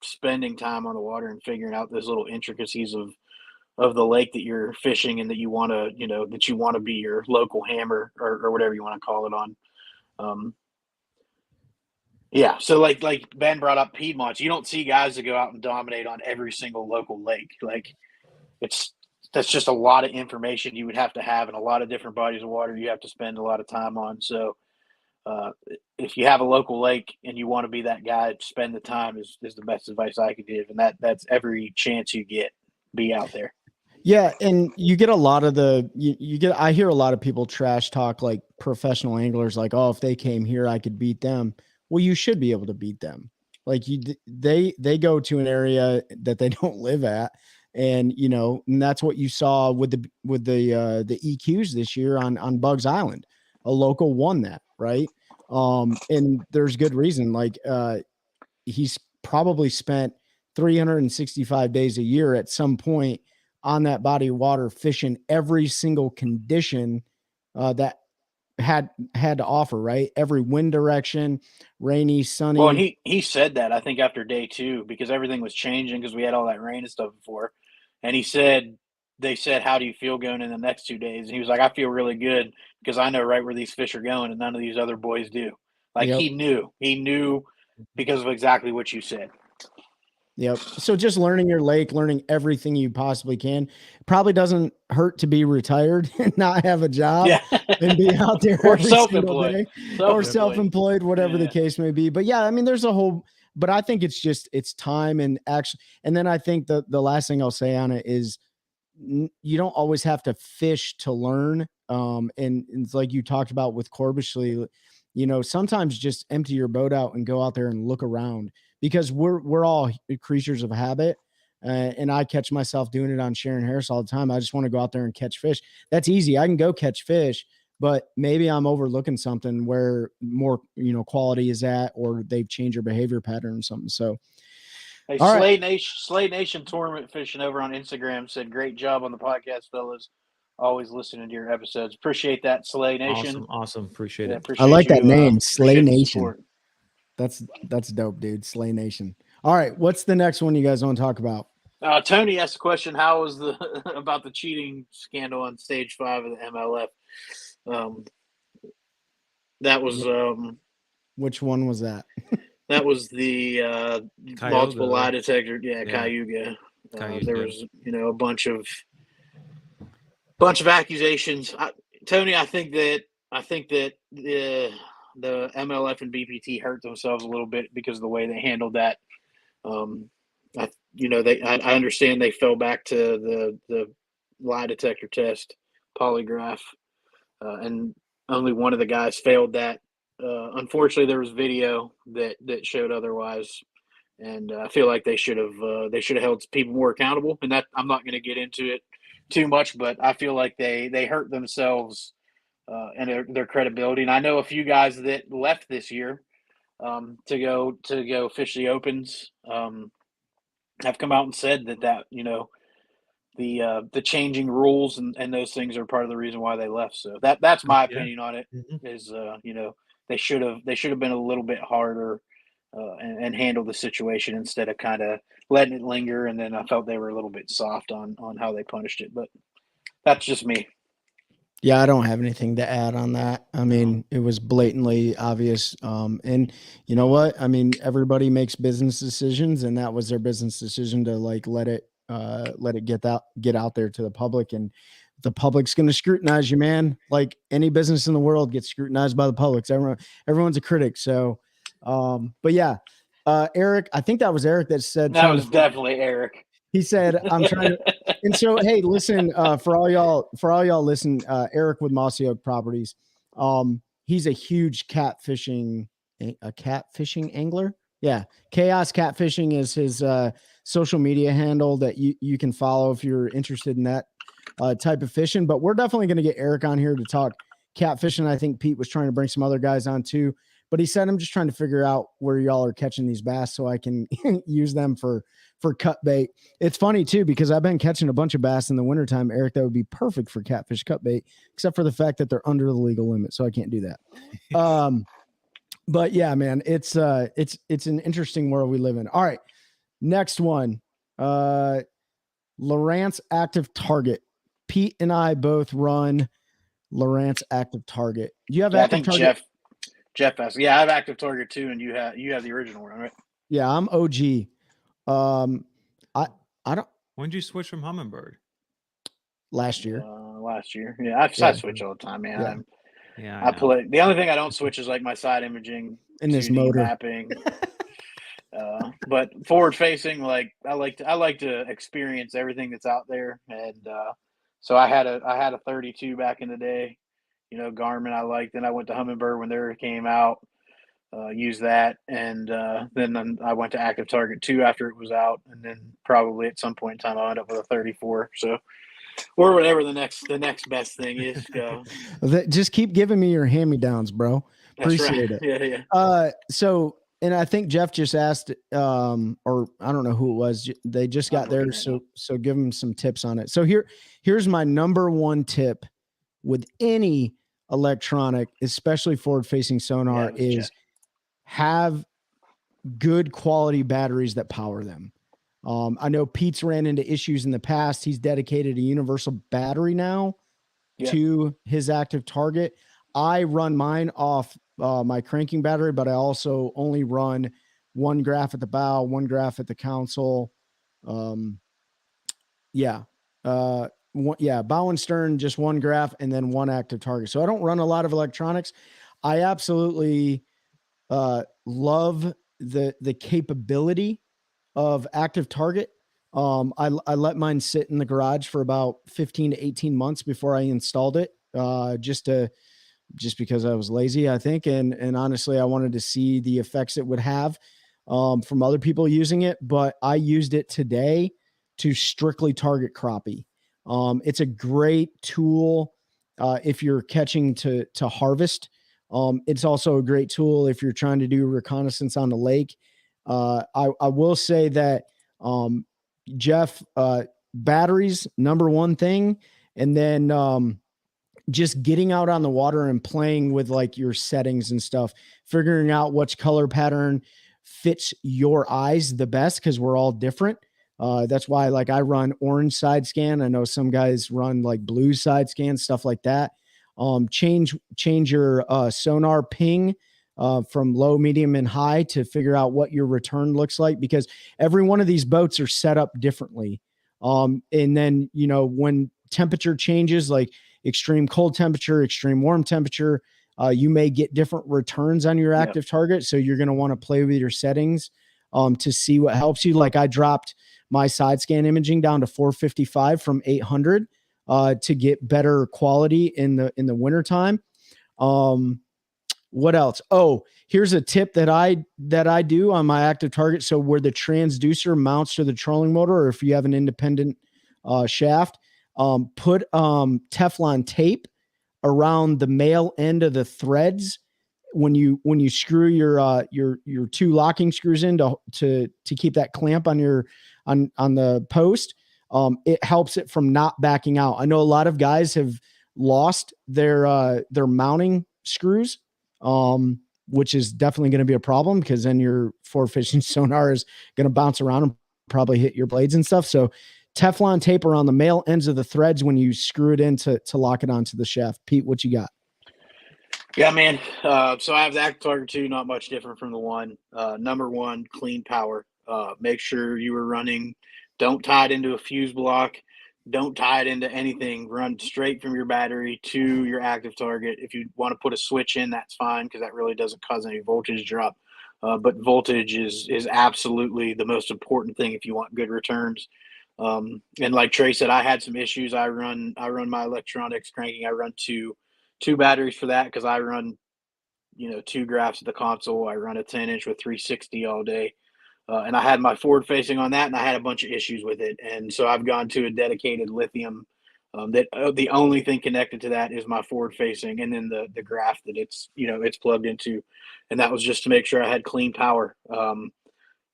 [SPEAKER 5] spending time on the water and figuring out those little intricacies of the lake that you're fishing and that you want to be your local hammer or whatever you want to call it on. Yeah, so like Ben brought up Piedmont, you don't see guys that go out and dominate on every single local lake. Like that's just a lot of information you would have to have and a lot of different bodies of water you have to spend a lot of time on. So if you have a local lake and you want to be that guy, spend the time is the best advice I could give. And that's every chance you get, be out there.
[SPEAKER 4] Yeah, and you get a lot of I hear a lot of people trash talk like professional anglers, like, oh, if they came here, I could beat them. Well, you should be able to beat them. Like they go to an area that they don't live at, and and that's what you saw with the EQs this year on Bugs Island. A local won that, right? And there's good reason. Like he's probably spent 365 days a year at some point on that body of water fishing every single condition that had to offer, right? Every wind direction, rainy, sunny.
[SPEAKER 5] Well, and he said that, I think, after day 2, because everything was changing because we had all that rain and stuff before. And they said, how do you feel going in the next 2 days? And he was like, I feel really good because I know right where these fish are going and none of these other boys do. Like He knew because of exactly what you said.
[SPEAKER 4] Yep. So just learning your lake, learning everything you possibly can. Probably doesn't hurt to be retired and not have a job and be out there
[SPEAKER 5] or
[SPEAKER 4] every single day. Or self-employed, whatever the case may be. But yeah, I mean, but I think it's time and action. And then I think the last thing I'll say on it is you don't always have to fish to learn. And it's like you talked about with Corbishley, sometimes just empty your boat out and go out there and look around. Because we're all creatures of habit, and I catch myself doing it on Sharon Harris all the time. I just want to go out there and catch fish. That's easy. I can go catch fish, but maybe I'm overlooking something where more quality is at, or they've changed their behavior pattern or something. So,
[SPEAKER 5] hey, Slade Nation Tournament Fishing over on Instagram said, "Great job on the podcast, fellas. always listening to your episodes. Appreciate that, Slay Nation.
[SPEAKER 3] Awesome. Appreciate
[SPEAKER 5] Yeah,
[SPEAKER 3] it.
[SPEAKER 5] appreciate
[SPEAKER 4] I like that
[SPEAKER 5] you,
[SPEAKER 4] name, Slay
[SPEAKER 5] appreciate the
[SPEAKER 4] Nation.
[SPEAKER 5] support.
[SPEAKER 4] That's dope, dude. Slay Nation. All right, what's the next one you guys want to talk about?
[SPEAKER 5] Tony asked a question: how was the about the cheating scandal on Stage 5 of the MLF? That was
[SPEAKER 4] Which one was that?
[SPEAKER 5] that was the multiple lie detector. Yeah, Cayuga. There was a bunch of accusations. Tony, I think that the MLF and BPT hurt themselves a little bit because of the way they handled that. I understand they fell back to the lie detector test, polygraph, and only one of the guys failed that. Unfortunately, there was video that showed otherwise, and I feel like they should have held people more accountable. And that I'm not going to get into it too much, but I feel like they hurt themselves and their credibility. And I know a few guys that left this year to go fish the opens have come out and said that the changing rules and those things are part of the reason why they left. So that's my opinion on it. Is they should have been a little bit harder and handle the situation instead of kind of letting it linger. And then I felt they were a little bit soft on how they punished it, but that's just me.
[SPEAKER 4] Yeah, I don't have anything to add on that. I mean, it was blatantly obvious. And you know what? I mean, everybody makes business decisions, and that was their business decision to like let it get out there to the public, and the public's going to scrutinize you, man. Like any business in the world gets scrutinized by the public. Everyone's a critic. So, but yeah, Eric, I think that was Eric that said
[SPEAKER 5] that was definitely Eric.
[SPEAKER 4] He said, I'm trying to, and so, hey, listen, for all y'all listen, Eric with Mossy Oak Properties. He's a huge catfishing angler. Yeah. Chaos Catfishing is his, social media handle that you can follow if you're interested in that, type of fishing, but we're definitely going to get Eric on here to talk catfishing. I think Pete was trying to bring some other guys on too, but he said, I'm just trying to figure out where y'all are catching these bass so I can use them for cut bait. It's funny too, because I've been catching a bunch of bass in the wintertime, Eric, that would be perfect for catfish cut bait, except for the fact that they're under the legal limit. So I can't do that. But yeah, man, it's an interesting world we live in. All right. Next one. Lowrance Active Target. Pete and I both run Lowrance Active Target. Do you have Active Target?
[SPEAKER 5] Jeff has. Yeah, I have Active Target too, and you have the original one, right?
[SPEAKER 4] Yeah, I'm OG. I don't.
[SPEAKER 3] When did you switch from Humminbird?
[SPEAKER 4] Last year.
[SPEAKER 5] Yeah, I switch all the time, man.
[SPEAKER 3] Yeah.
[SPEAKER 5] I play. The only thing I don't switch is like my side imaging
[SPEAKER 4] and this motor
[SPEAKER 5] mapping. But forward facing, like I like to experience everything that's out there, and so I had a 32 back in the day. Garmin I liked. Then I went to Humminbird when they came out. Use that, and then I went to Active Target 2 after it was out, and then probably at some point in time I'll end up with a 34. So, or whatever the next best thing is.
[SPEAKER 4] Just keep giving me your hand-me-downs, bro. Appreciate
[SPEAKER 5] it.
[SPEAKER 4] Yeah. So, and I think Jeff just asked, or I don't know who it was. They just got there, so give them some tips on it. So here's my number one tip with any electronic, especially forward-facing sonar, is Jeff. Have good quality batteries that power them. I know Pete's ran into issues in the past. He's dedicated a universal battery now to his Active Target. I run mine off my cranking battery, but I also only run one graph at the bow, one graph at the console. Bow and stern, just one graph, and then one Active Target. So I don't run a lot of electronics. I absolutely love the capability of Active Target. I let mine sit in the garage for about 15 to 18 months before I installed it, just because I was lazy, I think. And honestly, I wanted to see the effects it would have from other people using it, but I used it today to strictly target crappie. It's a great tool if you're catching to harvest. It's also a great tool if you're trying to do reconnaissance on the lake. I will say that, Jeff, batteries, number one thing, And then just getting out on the water and playing with like your settings and stuff, figuring out which color pattern fits your eyes the best, because we're all different. That's why like I run orange side scan. I know some guys run like blue side scan, stuff like that. Change your sonar ping from low, medium, and high to figure out what your return looks like, because every one of these boats are set up differently. And then, you know, when temperature changes, like extreme cold temperature, extreme warm temperature, you may get different returns on your active target. So you're going to want to play with your settings to see what helps you. Like I dropped my side scan imaging down to 455 from 800 to get better quality in the wintertime. What else? Oh, here's a tip that I do on my active target. So where the transducer mounts to the trolling motor, or if you have an independent shaft, put Teflon tape around the male end of the threads when you screw your two locking screws in to keep that clamp on your on the post. It helps it from not backing out. I know a lot of guys have lost their mounting screws, which is definitely going to be a problem, because then your forward fishing sonar is going to bounce around and probably hit your blades and stuff. So Teflon tape around the male ends of the threads when you screw it in to lock it onto the shaft. Pete, what you got?
[SPEAKER 5] Yeah, man. So I have the active target 2, not much different from the one. Number 1, clean power. Make sure you are running. Don't tie it into a fuse block. Don't tie it into anything. Run straight from your battery to your active target. If you want to put a switch in, that's fine, because that really doesn't cause any voltage drop. But voltage is absolutely the most important thing if you want good returns. And like Trey said, I had some issues. I run my electronics cranking. I run two batteries for that, because I run, 2 graphs at the console. I run a 10-inch with 360 all day. And I had my forward facing on that, and I had a bunch of issues with it. And so I've gone to a dedicated lithium that the only thing connected to that is my forward facing, and then the graph that it's plugged into. And that was just to make sure I had clean power,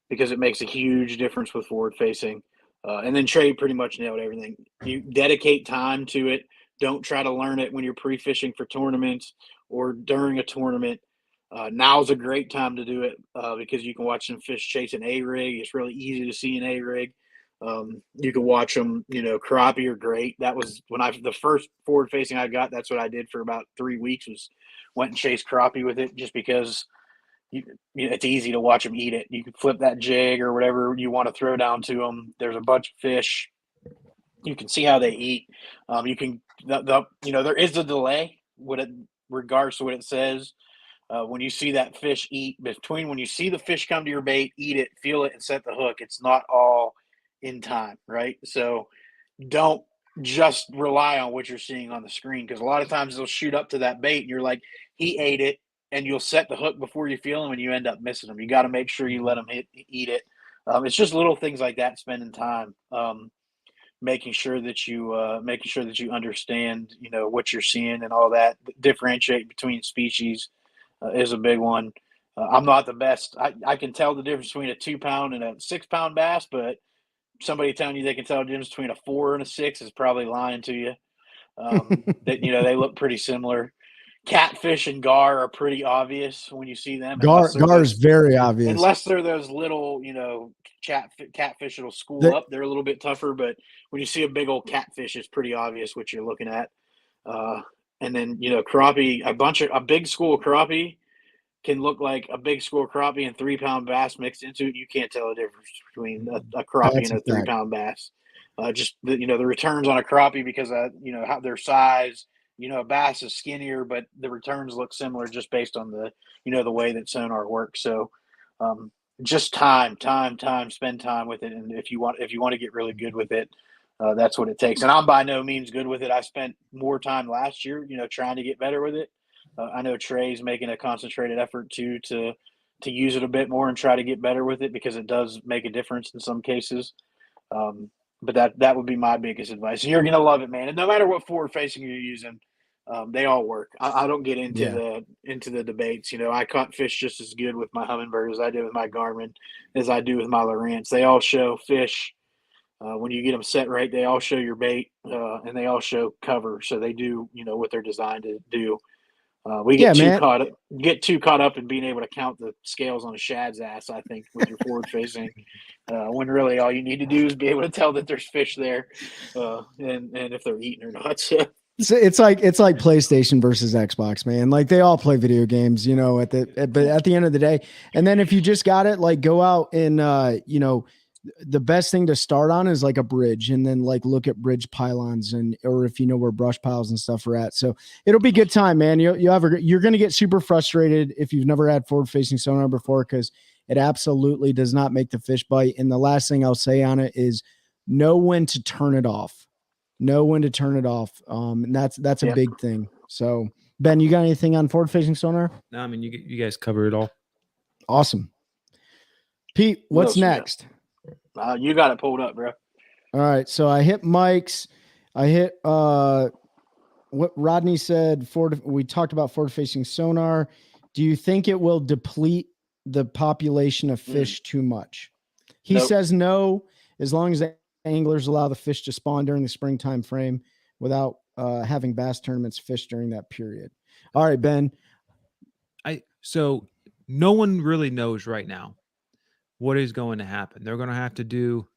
[SPEAKER 5] because it makes a huge difference with forward facing. And then Trey pretty much nailed everything. You dedicate time to it. Don't try to learn it when you're pre-fishing for tournaments or during a tournament. Now's a great time to do it because you can watch some fish chase an A-rig. It's really easy to see an A-rig. You can watch them, crappie are great. That was when the first forward facing I got, that's what I did for about 3 weeks, was went and chased crappie with it, just because it's easy to watch them eat it. You can flip that jig or whatever you want to throw down to them. There's a bunch of fish. You can see how they eat. You can, there is a delay regards to what it says. When you see that fish eat, between when you see the fish come to your bait, eat it, feel it, and set the hook, it's not all in time, right? So don't just rely on what you're seeing on the screen, because a lot of times they'll shoot up to that bait and you're like, he ate it, and you'll set the hook before you feel them and you end up missing them. You got to make sure you let them eat it. It's just little things like that, spending time, making sure that you understand, what you're seeing and all that. Differentiate between species is a big one. I'm not the best. I can tell the difference between a 2-pound and a 6-pound bass, but somebody telling you they can tell the difference between a 4 and a 6 is probably lying to you. They look pretty similar. Catfish and gar are pretty obvious when you see them.
[SPEAKER 4] Gar is very obvious.
[SPEAKER 5] Unless they're those little, catfish that'll school up. They're a little bit tougher, but when you see a big old catfish, it's pretty obvious what you're looking at. And then, crappie, a big school of crappie can look like a big school of crappie and 3-pound bass mixed into it. You can't tell the difference between a crappie and a 3-pound bass. Just the returns on a crappie, because how their size. A bass is skinnier, but the returns look similar just based on the way that sonar works. So, just time, spend time with it. And if you want to get really good with it, that's what it takes. And I'm by no means good with it. I spent more time last year, trying to get better with it. I know Trey's making a concentrated effort too to use it a bit more and try to get better with it, because it does make a difference in some cases. But that would be my biggest advice. And you're going to love it, man. And no matter what forward facing you're using, they all work. I don't get into the debates. I caught fish just as good with my Humminbird as I did with my Garmin, as I do with my Lowrance. They all show fish When you get them set right, they all show your bait, and they all show cover. So they do, what they're designed to do. We
[SPEAKER 4] Yeah,
[SPEAKER 5] get
[SPEAKER 4] man.
[SPEAKER 5] too caught up in being able to count the scales on a shad's ass, I think, with your forward facing, when really all you need to do is be able to tell that there's fish there, and if they're eating or not. So
[SPEAKER 4] It's like PlayStation versus Xbox, man. Like they all play video games, but at the end of the day, and then if you just got it, like go out and the best thing to start on is like a bridge, and then like look at bridge pylons or if you know where brush piles and stuff are at. So it'll be a good time, man. You're going to get super frustrated if you've never had forward facing sonar before, because it absolutely does not make the fish bite. And the last thing I'll say on it is know when to turn it off. And that's a big thing. So Ben, you got anything on forward facing sonar?
[SPEAKER 3] No, I mean, you guys cover it all.
[SPEAKER 4] Awesome. Pete, what's next?
[SPEAKER 5] You got it pulled up, bro.
[SPEAKER 4] All right. So I hit Mike's. I hit what Rodney said. We talked about forward facing sonar. Do you think it will deplete the population of fish too much? He says no, as long as the anglers allow the fish to spawn during the springtime frame without having bass tournaments fish during that period. All right, Ben.
[SPEAKER 3] So no one really knows right now what is going to happen. They're going to have to do,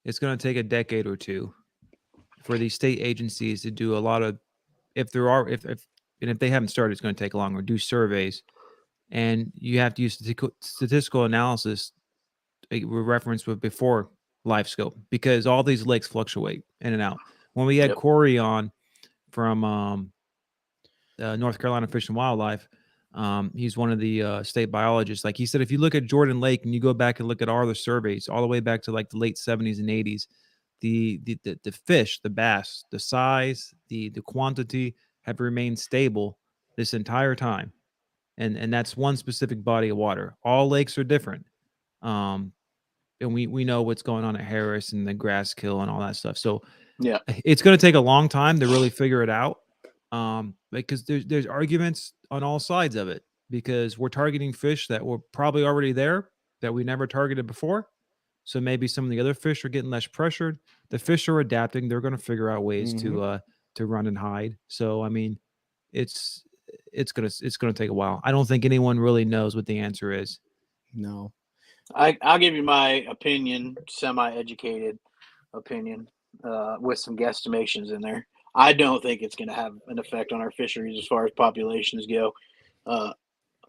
[SPEAKER 3] it's going to take a decade or two for these state agencies to do a lot of, if they haven't started, it's going to take longer, do surveys. And you have to use statistical analysis reference with before live scope, because all these lakes fluctuate in and out. When we had Corey on from North Carolina Fish and Wildlife, he's one of the state biologists. Like he said, if you look at Jordan Lake and you go back and look at all the surveys all the way back to like the late 70s and 80s, the fish, the bass, the size, the quantity have remained stable this entire time. And that's one specific body of water. All lakes are different. And we know what's going on at Harris and the Grasskill and all that stuff. So yeah, it's going to take a long time to really figure it out. Because there's arguments on all sides of it, because we're targeting fish that were probably already there that we never targeted before. So maybe some of the other fish are getting less pressured. The fish are adapting. They're going to figure out ways to run and hide. So, I mean, it's going to take a while. I don't think anyone really knows what the answer is.
[SPEAKER 4] No.
[SPEAKER 5] I'll give you my opinion, semi-educated opinion, with some guesstimations in there. I don't think it's going to have an effect on our fisheries as far as populations go.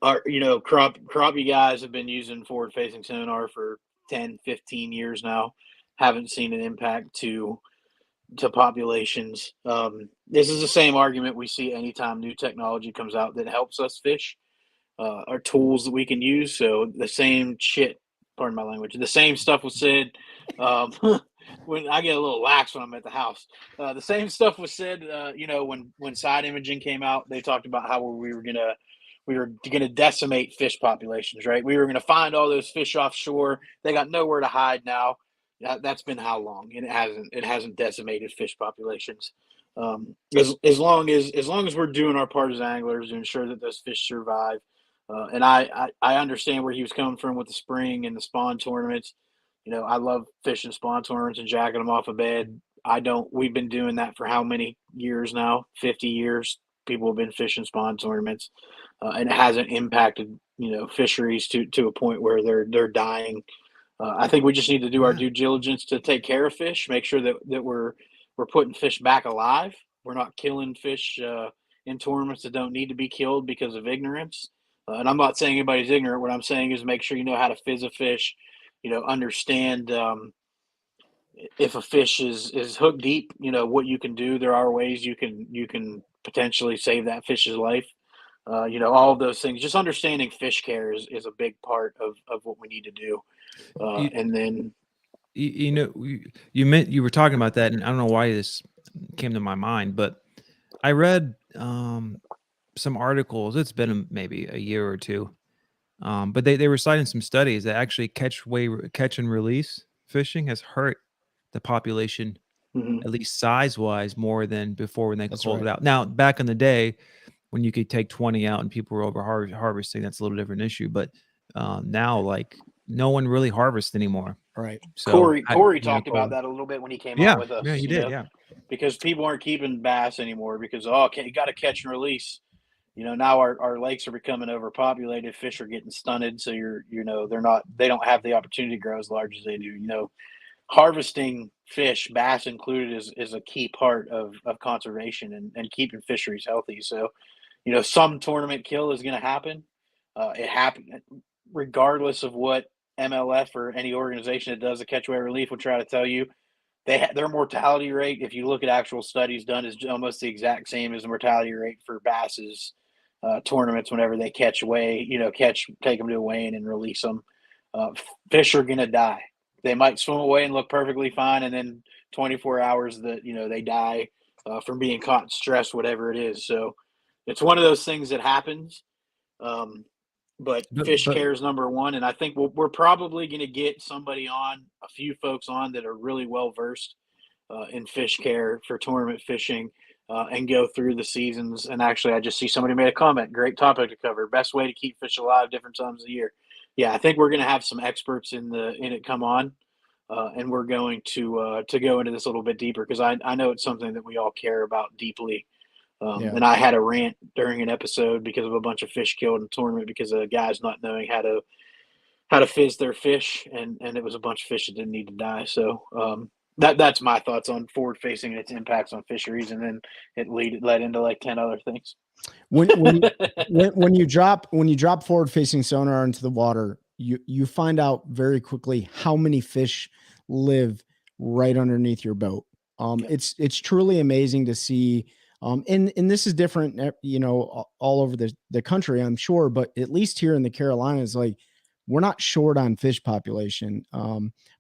[SPEAKER 5] Crappie guys have been using forward-facing sonar for 10, 15 years now. Haven't seen an impact to populations. This is the same argument we see anytime new technology comes out that helps us fish, or tools that we can use. So the same shit, pardon my language, the same stuff was said when I get a little lax when I'm at the house. The same stuff was said, when side imaging came out. They talked about how we were gonna decimate fish populations, right? We were gonna find all those fish offshore. They got nowhere to hide now. That's been how long? And it hasn't decimated fish populations. As long as we're doing our part as anglers to ensure that those fish survive. And I understand where he was coming from with the spring and the spawn tournaments. I love fishing spawn tournaments and jacking them off a bed. We've been doing that for how many years now? 50 years. People have been fishing spawn tournaments, and it hasn't impacted, fisheries to a point where they're dying. I think we just need to do our due diligence to take care of fish, make sure that we're putting fish back alive. We're not killing fish in tournaments that don't need to be killed because of ignorance. And I'm not saying anybody's ignorant. What I'm saying is make sure you know how to fizz a fish, understand if a fish is hook deep, what you can do. There are ways you can potentially save that fish's life. All of those things. Just understanding fish care is a big part of what we need to do. And then,
[SPEAKER 3] you were talking about that, and I don't know why this came to my mind, but I read some articles. It's been maybe a year or two, but they were citing some studies that actually catch and release fishing has hurt the population, at least size wise, more than before when they could hold it out. Now, back in the day, when you could take 20 out and people were over harvesting, that's a little different issue. But now, like, no one really harvests anymore.
[SPEAKER 4] Right.
[SPEAKER 3] So
[SPEAKER 5] Corey
[SPEAKER 3] you know,
[SPEAKER 5] talked about
[SPEAKER 3] Corey.
[SPEAKER 5] that a little bit when he came
[SPEAKER 3] Yeah,
[SPEAKER 5] on with us.
[SPEAKER 3] yeah, he
[SPEAKER 5] you
[SPEAKER 3] did.
[SPEAKER 5] know,
[SPEAKER 3] Yeah,
[SPEAKER 5] because people aren't keeping bass anymore because you got to catch and release. Now our lakes are becoming overpopulated. Fish are getting stunted, so they don't have the opportunity to grow as large as they do. Harvesting fish, bass included, is a key part of conservation and keeping fisheries healthy. So, some tournament kill is going to happen. It happened regardless of what MLF or any organization that does the catch, weight, relief will try to tell you. Their mortality rate, if you look at actual studies done, is almost the exact same as the mortality rate for basses tournaments whenever they take them to a weigh-in and release them. Fish are going to die. They might swim away and look perfectly fine, and then 24 hours they die from being caught in stress, whatever it is. So it's one of those things that happens. But fish care is number one, and I think we're probably going to get a few folks on that are really well versed in fish care for tournament fishing, and go through the seasons. And actually, I just see somebody made a comment. Great topic to cover. Best way to keep fish alive different times of the year. Yeah, I think we're going to have some experts in it come on, and we're going to go into this a little bit deeper because I know it's something that we all care about deeply. And I had a rant during an episode because of a bunch of fish killed in a tournament because of guys not knowing how to fizz their fish, and it was a bunch of fish that didn't need to die. So that's my thoughts on forward facing and its impacts on fisheries, and then it led into like 10 other things.
[SPEAKER 4] When you drop forward facing sonar into the water, you find out very quickly how many fish live right underneath your boat. It's truly amazing to see. And this is different, all over the country, I'm sure, but at least here in the Carolinas, like, we're not short on fish population.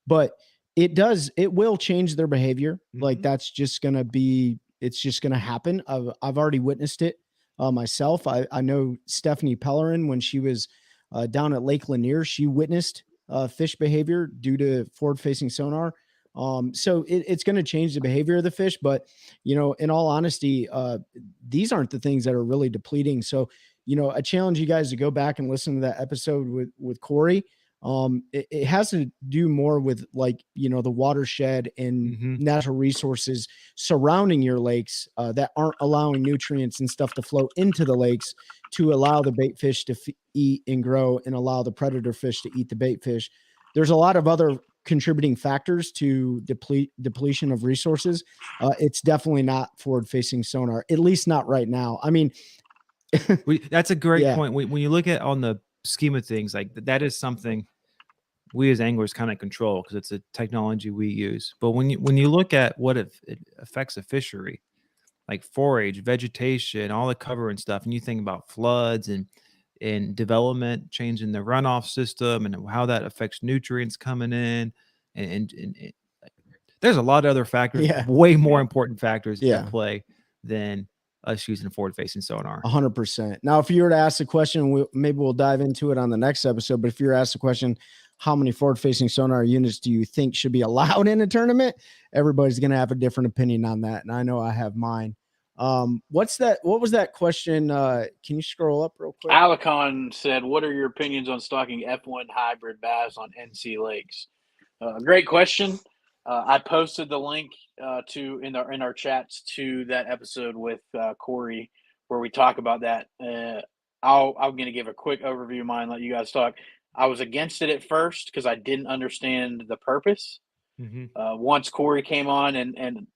[SPEAKER 4] But it will change their behavior. Mm-hmm. Like, it's just going to happen. I've already witnessed it myself. I know Stephanie Pellerin, when she was down at Lake Lanier, she witnessed fish behavior due to forward facing sonar. So it's going to change the behavior of the fish, but in all honesty, these aren't the things that are really depleting. So, I challenge you guys to go back and listen to that episode with Corey. It has to do more with the watershed and natural resources surrounding your lakes that aren't allowing nutrients and stuff to flow into the lakes to allow the bait fish to eat and grow and allow the predator fish to eat the bait fish. There's a lot of other contributing factors to depletion of resources. It's definitely not forward-facing sonar, at least not right now. I mean,
[SPEAKER 3] that's a great point. When you look at on the scheme of things, like that is something we as anglers kind of control because it's a technology we use. But when you look at what it affects a fishery, like forage, vegetation, all the cover and stuff, and you think about floods and development, changing the runoff system and how that affects nutrients coming in. And there's a lot of other factors, way more important factors at play than us using forward-facing sonar.
[SPEAKER 4] 100%. Now, if you were to ask the question, maybe we'll dive into it on the next episode, but if you're asked the question, how many forward-facing sonar units do you think should be allowed in a tournament? Everybody's going to have a different opinion on that, and I know I have mine. What was that question? Can you scroll up real quick?
[SPEAKER 5] Alicon said, what are your opinions on stocking F1 hybrid bass on NC lakes? Great question. I posted the link in our chats to that episode with Corey where we talk about that. I'm going to give a quick overview of mine, let you guys talk. I was against it at first because I didn't understand the purpose. Once Corey came on and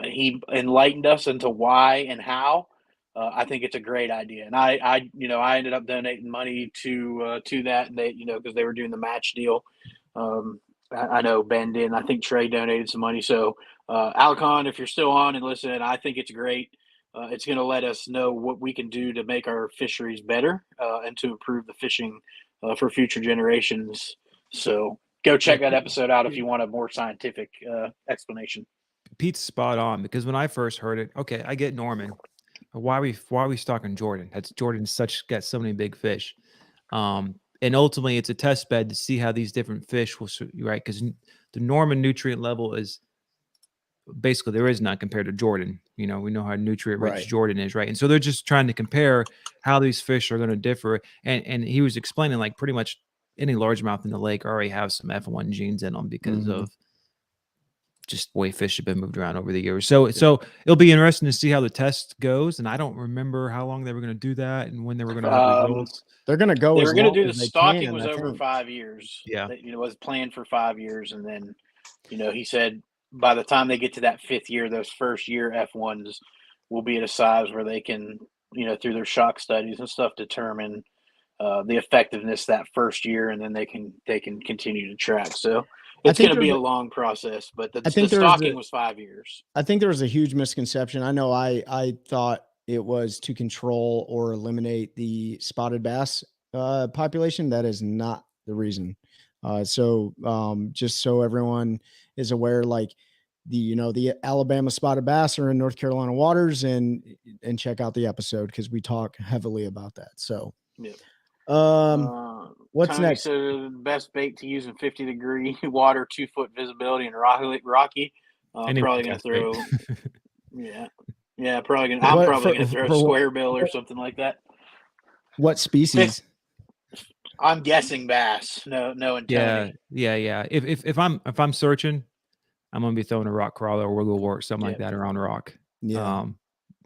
[SPEAKER 5] he enlightened us into why and how, I think it's a great idea. And I ended up donating money to that, and they, because they were doing the match deal. I know Ben did, and I think Trey donated some money. So, Alicon, if you're still on and listening, I think it's great. It's going to let us know what we can do to make our fisheries better and to improve the fishing for future generations. So go check that episode out if you want a more scientific explanation.
[SPEAKER 3] Pete's spot on, because when I first heard it, okay, I get Norman. Why are we stocking Jordan? Jordan's got so many big fish. And ultimately, it's a test bed to see how these different fish will, right? Because the Norman nutrient level is basically there is none compared to Jordan. We know how nutrient rich Jordan is, right? And so they're just trying to compare how these fish are going to differ. And he was explaining, like, pretty much any largemouth in the lake already have some F1 genes in them because
[SPEAKER 4] Mhm.
[SPEAKER 3] of just the way fish have been moved around over the years. So it'll be interesting to see how the test goes. And I don't remember how long they were going to do that and when they were going to have results.
[SPEAKER 4] They're going to go
[SPEAKER 5] They
[SPEAKER 4] as
[SPEAKER 5] were going to
[SPEAKER 4] long
[SPEAKER 5] do the
[SPEAKER 4] as they
[SPEAKER 5] stalking
[SPEAKER 4] can,
[SPEAKER 5] was
[SPEAKER 4] I
[SPEAKER 5] over
[SPEAKER 4] think.
[SPEAKER 5] 5 years.
[SPEAKER 3] Yeah.
[SPEAKER 5] It was planned for 5 years, and then he said by the time they get to that 5th year, those first year F1s will be at a size where they can, through their shock studies and stuff, determine the effectiveness that first year, and then they can continue to track. So
[SPEAKER 4] I
[SPEAKER 5] it's
[SPEAKER 4] think
[SPEAKER 5] going to be a
[SPEAKER 4] there's
[SPEAKER 5] long process, but
[SPEAKER 4] I
[SPEAKER 5] the
[SPEAKER 4] think there was
[SPEAKER 5] stalking
[SPEAKER 4] a
[SPEAKER 5] was 5 years.
[SPEAKER 4] I think there was a huge misconception. I know I thought it was to control or eliminate the spotted bass population. That is not the reason. Just so everyone is aware, like the Alabama spotted bass are in North Carolina waters, and check out the episode because we talk heavily about that. So,
[SPEAKER 5] Yeah.
[SPEAKER 4] what's
[SPEAKER 5] Tony
[SPEAKER 4] next?
[SPEAKER 5] said best bait to use in 50-degree water, 2-foot visibility, and rocky.
[SPEAKER 3] Anyone
[SPEAKER 5] Probably gonna
[SPEAKER 3] casts bait.
[SPEAKER 5] throw, probably gonna. I'm
[SPEAKER 4] What
[SPEAKER 5] probably gonna
[SPEAKER 4] for,
[SPEAKER 5] throw a
[SPEAKER 4] for
[SPEAKER 5] square bill or something like that.
[SPEAKER 4] what species?
[SPEAKER 5] I'm guessing bass. No, and Tony.
[SPEAKER 3] Yeah. If I'm searching, I'm gonna be throwing a rock crawler or wiggle wart, something like that around rock.
[SPEAKER 4] Yeah.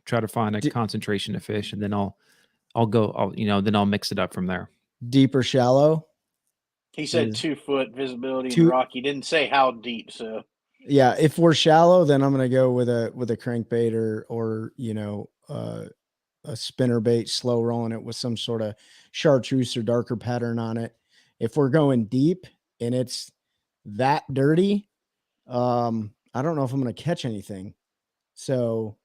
[SPEAKER 3] Try to find a concentration of fish, and then then I'll mix it up from there.
[SPEAKER 4] Deep or shallow?
[SPEAKER 5] He said 2-foot visibility and rock. He didn't say how deep. So
[SPEAKER 4] yeah, if we're shallow, then I'm gonna go with a crankbait or a spinner bait, slow rolling it with some sort of chartreuse or darker pattern on it. If we're going deep and it's that dirty, I don't know if I'm gonna catch anything. So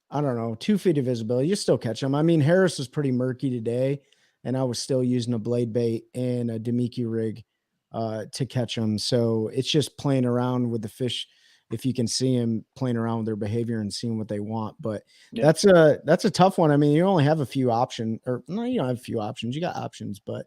[SPEAKER 4] I don't know, 2 feet of visibility, you still catch them. I mean, Harris was pretty murky today, and I was still using a blade bait and a Demiki rig to catch them. So it's just playing around with the fish. If you can see them playing around with their behavior and seeing what they want, but that's a tough one. I mean, you only have a few options, or no, you don't have a few options. You got options, but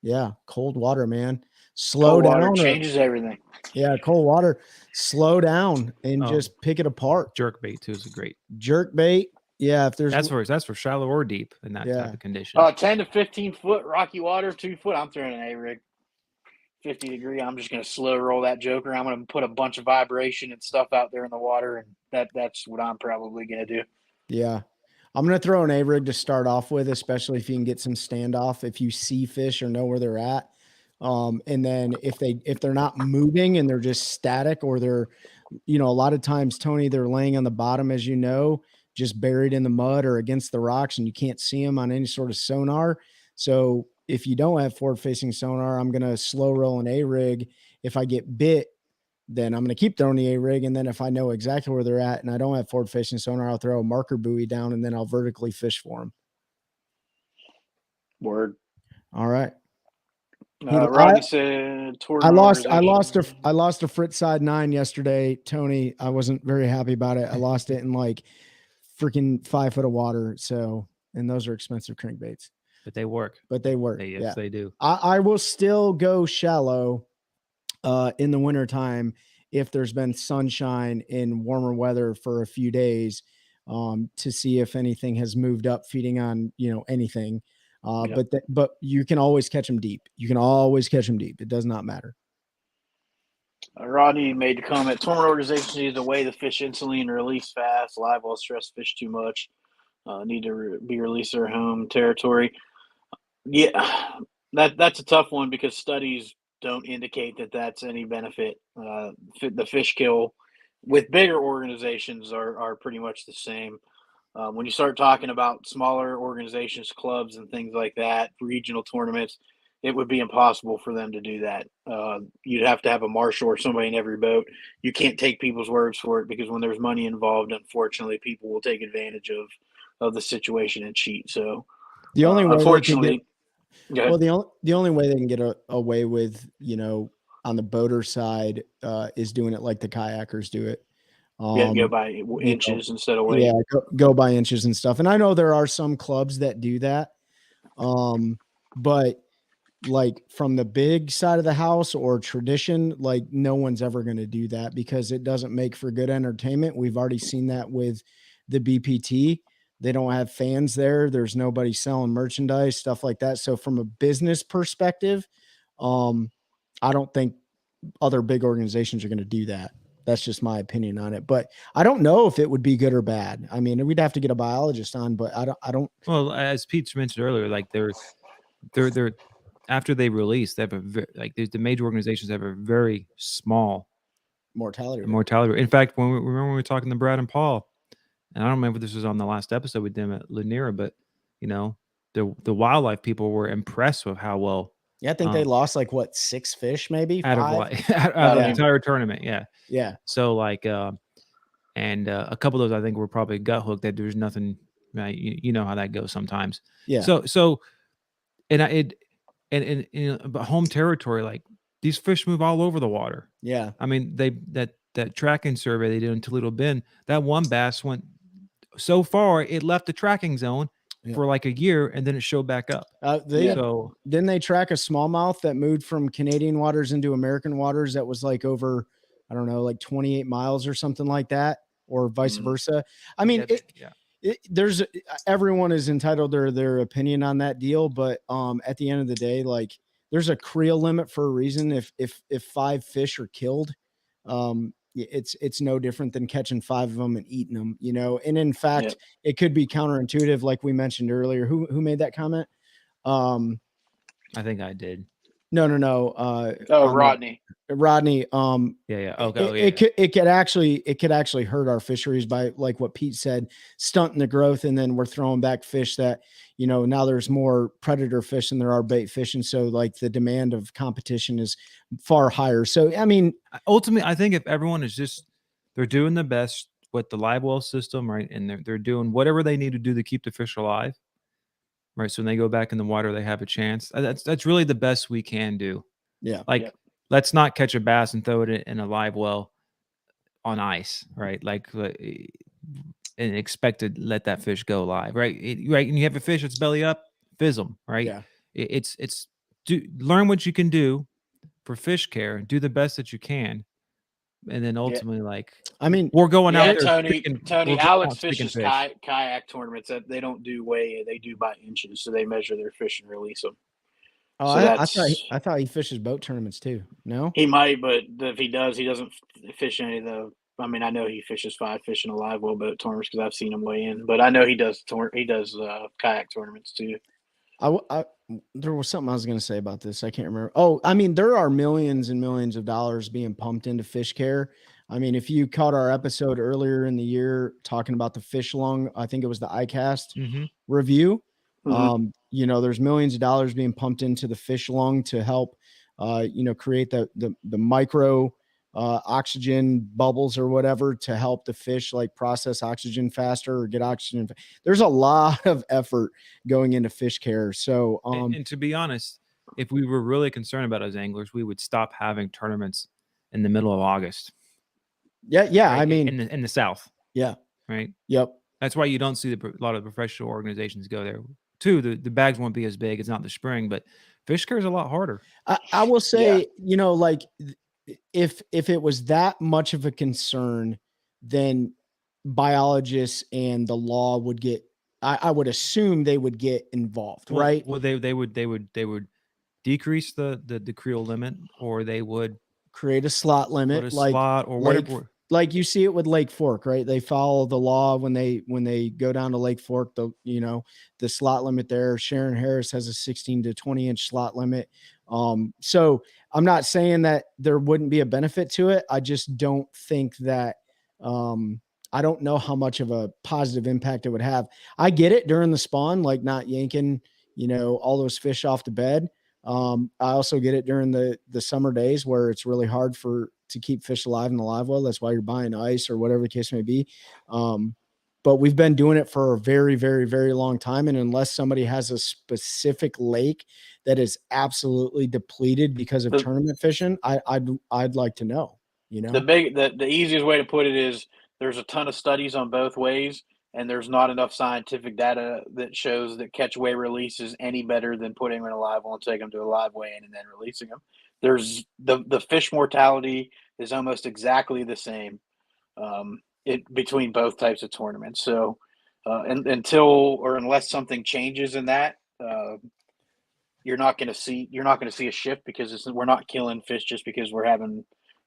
[SPEAKER 4] yeah, cold water, man. Slow
[SPEAKER 5] cold water
[SPEAKER 4] down.
[SPEAKER 5] changes everything.
[SPEAKER 4] Yeah, cold water. Slow down and just pick it apart.
[SPEAKER 3] Jerk bait too is a great
[SPEAKER 4] jerk bait. Yeah, if there's
[SPEAKER 3] that's for shallow or deep in that type of condition.
[SPEAKER 5] 10 to 15 foot rocky water, 2 foot. I'm throwing an A-rig. 50-degree. I'm just going to slow roll that joker. I'm going to put a bunch of vibration and stuff out there in the water, and that's what I'm probably going to do.
[SPEAKER 4] Yeah. I'm going to throw an A-rig to start off with, especially if you can get some standoff, if you see fish or know where they're at. And then if they're not moving and they're just static, or they're, a lot of times, Tony, they're laying on the bottom, as just buried in the mud or against the rocks, and you can't see them on any sort of sonar. So if you don't have forward-facing sonar, I'm going to slow roll an A-rig. If I get bit, then I'm going to keep throwing the A-rig. And then if I know exactly where they're at and I don't have forward-facing sonar, I'll throw a marker buoy down, and then I'll vertically fish for them.
[SPEAKER 5] Word.
[SPEAKER 4] All right.
[SPEAKER 5] Robbie said,
[SPEAKER 4] I lost a Fritz side 9 yesterday, Tony. I wasn't very happy about it. I lost it in like freaking 5 foot of water. So, and those are expensive crankbaits.
[SPEAKER 3] But they work.
[SPEAKER 4] Yes,
[SPEAKER 3] they do.
[SPEAKER 4] I will still go shallow in the wintertime if there's been sunshine in warmer weather for a few days to see if anything has moved up feeding on, anything. But you can always catch them deep. It does not matter.
[SPEAKER 5] Rodney made the comment, tournament organizations need to weigh the fish instantly and release fast. Live well stress fish too much. Need to be released their home territory. Yeah, that's a tough one because studies don't indicate that that's any benefit. The fish kill with bigger organizations are pretty much the same. When you start talking about smaller organizations, clubs, and things like that, regional tournaments, it would be impossible for them to do that. You'd have to have a marshal or somebody in every boat. You can't take people's words for it because when there's money involved, unfortunately, people will take advantage of the situation and cheat. So
[SPEAKER 4] the only way
[SPEAKER 5] unfortunately,
[SPEAKER 4] the only way they can get away with, on the boater side is doing it like the kayakers do it.
[SPEAKER 5] Go by inches instead of weight.
[SPEAKER 4] Yeah, go by inches and stuff. And I know there are some clubs that do that. But like from the big side of the house or tradition, like no one's ever going to do that because it doesn't make for good entertainment. We've already seen that with the BPT. They don't have fans there. There's nobody selling merchandise, stuff like that. So from a business perspective, I don't think other big organizations are going to do that. That's just my opinion on it. But I don't know if it would be good or bad. I mean, we'd have to get a biologist on, but I don't.
[SPEAKER 3] Well, as Pete mentioned earlier, like they're after they release, they have the major organizations have a very small
[SPEAKER 4] Mortality rate.
[SPEAKER 3] mortality rate. In fact, when we were talking to Brad and Paul, and I don't remember if this was on the last episode with them at Lanier, but the wildlife people were impressed with how well
[SPEAKER 4] Yeah, I think they lost like what, 6 fish, maybe
[SPEAKER 3] out
[SPEAKER 4] 5?
[SPEAKER 3] of the entire tournament. Yeah.
[SPEAKER 4] Yeah.
[SPEAKER 3] So like, and a couple of those I think were probably gut hooked. That there's nothing. You know how that goes sometimes.
[SPEAKER 4] Yeah.
[SPEAKER 3] So, and but home territory, like these fish move all over the water.
[SPEAKER 4] Yeah.
[SPEAKER 3] I mean, that tracking survey they did in Toledo Bend, that one bass went so far it left the tracking zone for like a year, and then it showed back up.
[SPEAKER 4] Didn't they track a smallmouth that moved from Canadian waters into American waters that was like over, I don't know, like 28 miles or something like that, or vice versa? I mean, there's everyone is entitled to their opinion on that deal, but at the end of the day, like there's a creel limit for a reason. If 5 fish are killed, it's no different than catching 5 of them and eating them, and in fact, it could be counterintuitive, like we mentioned earlier. Who made that comment?
[SPEAKER 3] I think I did.
[SPEAKER 4] No.
[SPEAKER 5] Rodney.
[SPEAKER 4] Okay. It could actually hurt our fisheries by, like what Pete said, stunting the growth, and then we're throwing back fish that now there's more predator fish than there are bait fish, and so like the demand of competition is far higher. So I mean,
[SPEAKER 3] ultimately, I think if everyone is they're doing the best with the live well system, right, and they're doing whatever they need to do to keep the fish alive. Right. So when they go back in the water, they have a chance. That's really the best we can do.
[SPEAKER 4] Yeah.
[SPEAKER 3] Let's not catch a bass and throw it in a live well on ice. Right. And expect to let that fish go live. Right. Right. And you have a fish that's belly up, fizzle them. Right.
[SPEAKER 4] Yeah.
[SPEAKER 3] Learn what you can do for fish care, do the best that you can. And then ultimately, we're going out there.
[SPEAKER 5] Tony, Alex fishes kayak tournaments that they don't do weigh; they do by inches, so they measure their fish and release them.
[SPEAKER 4] Oh, so I thought he fishes boat tournaments too. No,
[SPEAKER 5] he might, but if he does, he doesn't fish any of the. I mean, I know he fishes 5 fish in a live well boat tournaments because I've seen him weigh in. But I know he does kayak tournaments too.
[SPEAKER 4] There was something I was going to say about this. I can't remember. Oh, I mean, there are millions and millions of dollars being pumped into fish care. I mean, if you caught our episode earlier in the year talking about the fish lung, I think it was the iCast review. There's millions of dollars being pumped into the fish lung to help, create the micro oxygen bubbles or whatever to help the fish like process oxygen faster or get oxygen. There's a lot of effort going into fish care. So,
[SPEAKER 3] and to be honest, if we were really concerned about as anglers, we would stop having tournaments in the middle of August.
[SPEAKER 4] Yeah.
[SPEAKER 3] Right?
[SPEAKER 4] I mean,
[SPEAKER 3] in the South.
[SPEAKER 4] Yeah.
[SPEAKER 3] Right.
[SPEAKER 4] Yep.
[SPEAKER 3] That's why you don't see a lot of the professional organizations go there. Too, the bags won't be as big. It's not the spring, but fish care is a lot harder.
[SPEAKER 4] I will say, if it was that much of a concern, then biologists and the law would get. I would assume they would get involved, right?
[SPEAKER 3] Well, they would decrease the creel limit, or they would
[SPEAKER 4] create a slot limit,
[SPEAKER 3] slot or whatever.
[SPEAKER 4] Like you see it with Lake Fork, right? They follow the law when they go down to Lake Fork. The slot limit there. Sharon Harris has a 16 to 20 inch slot limit. So I'm not saying that there wouldn't be a benefit to it. I just don't think that. I don't know how much of a positive impact it would have. I get it during the spawn, like not yanking, all those fish off the bed. I also get it during the summer days where it's really hard to keep fish alive in the live well. That's why you're buying ice or whatever the case may be. But we've been doing it for a very, very, very long time. And unless somebody has a specific lake that is absolutely depleted because of tournament fishing, I'd like to know,
[SPEAKER 5] The easiest way to put it is there's a ton of studies on both ways, and there's not enough scientific data that shows that catch weigh release is any better than putting them in a live well and taking them to a live weigh in and then releasing them. There's the fish mortality is almost exactly the same between both types of tournaments. So and until or unless something changes in that, you're not going to see a shift because we're not killing fish just because we're having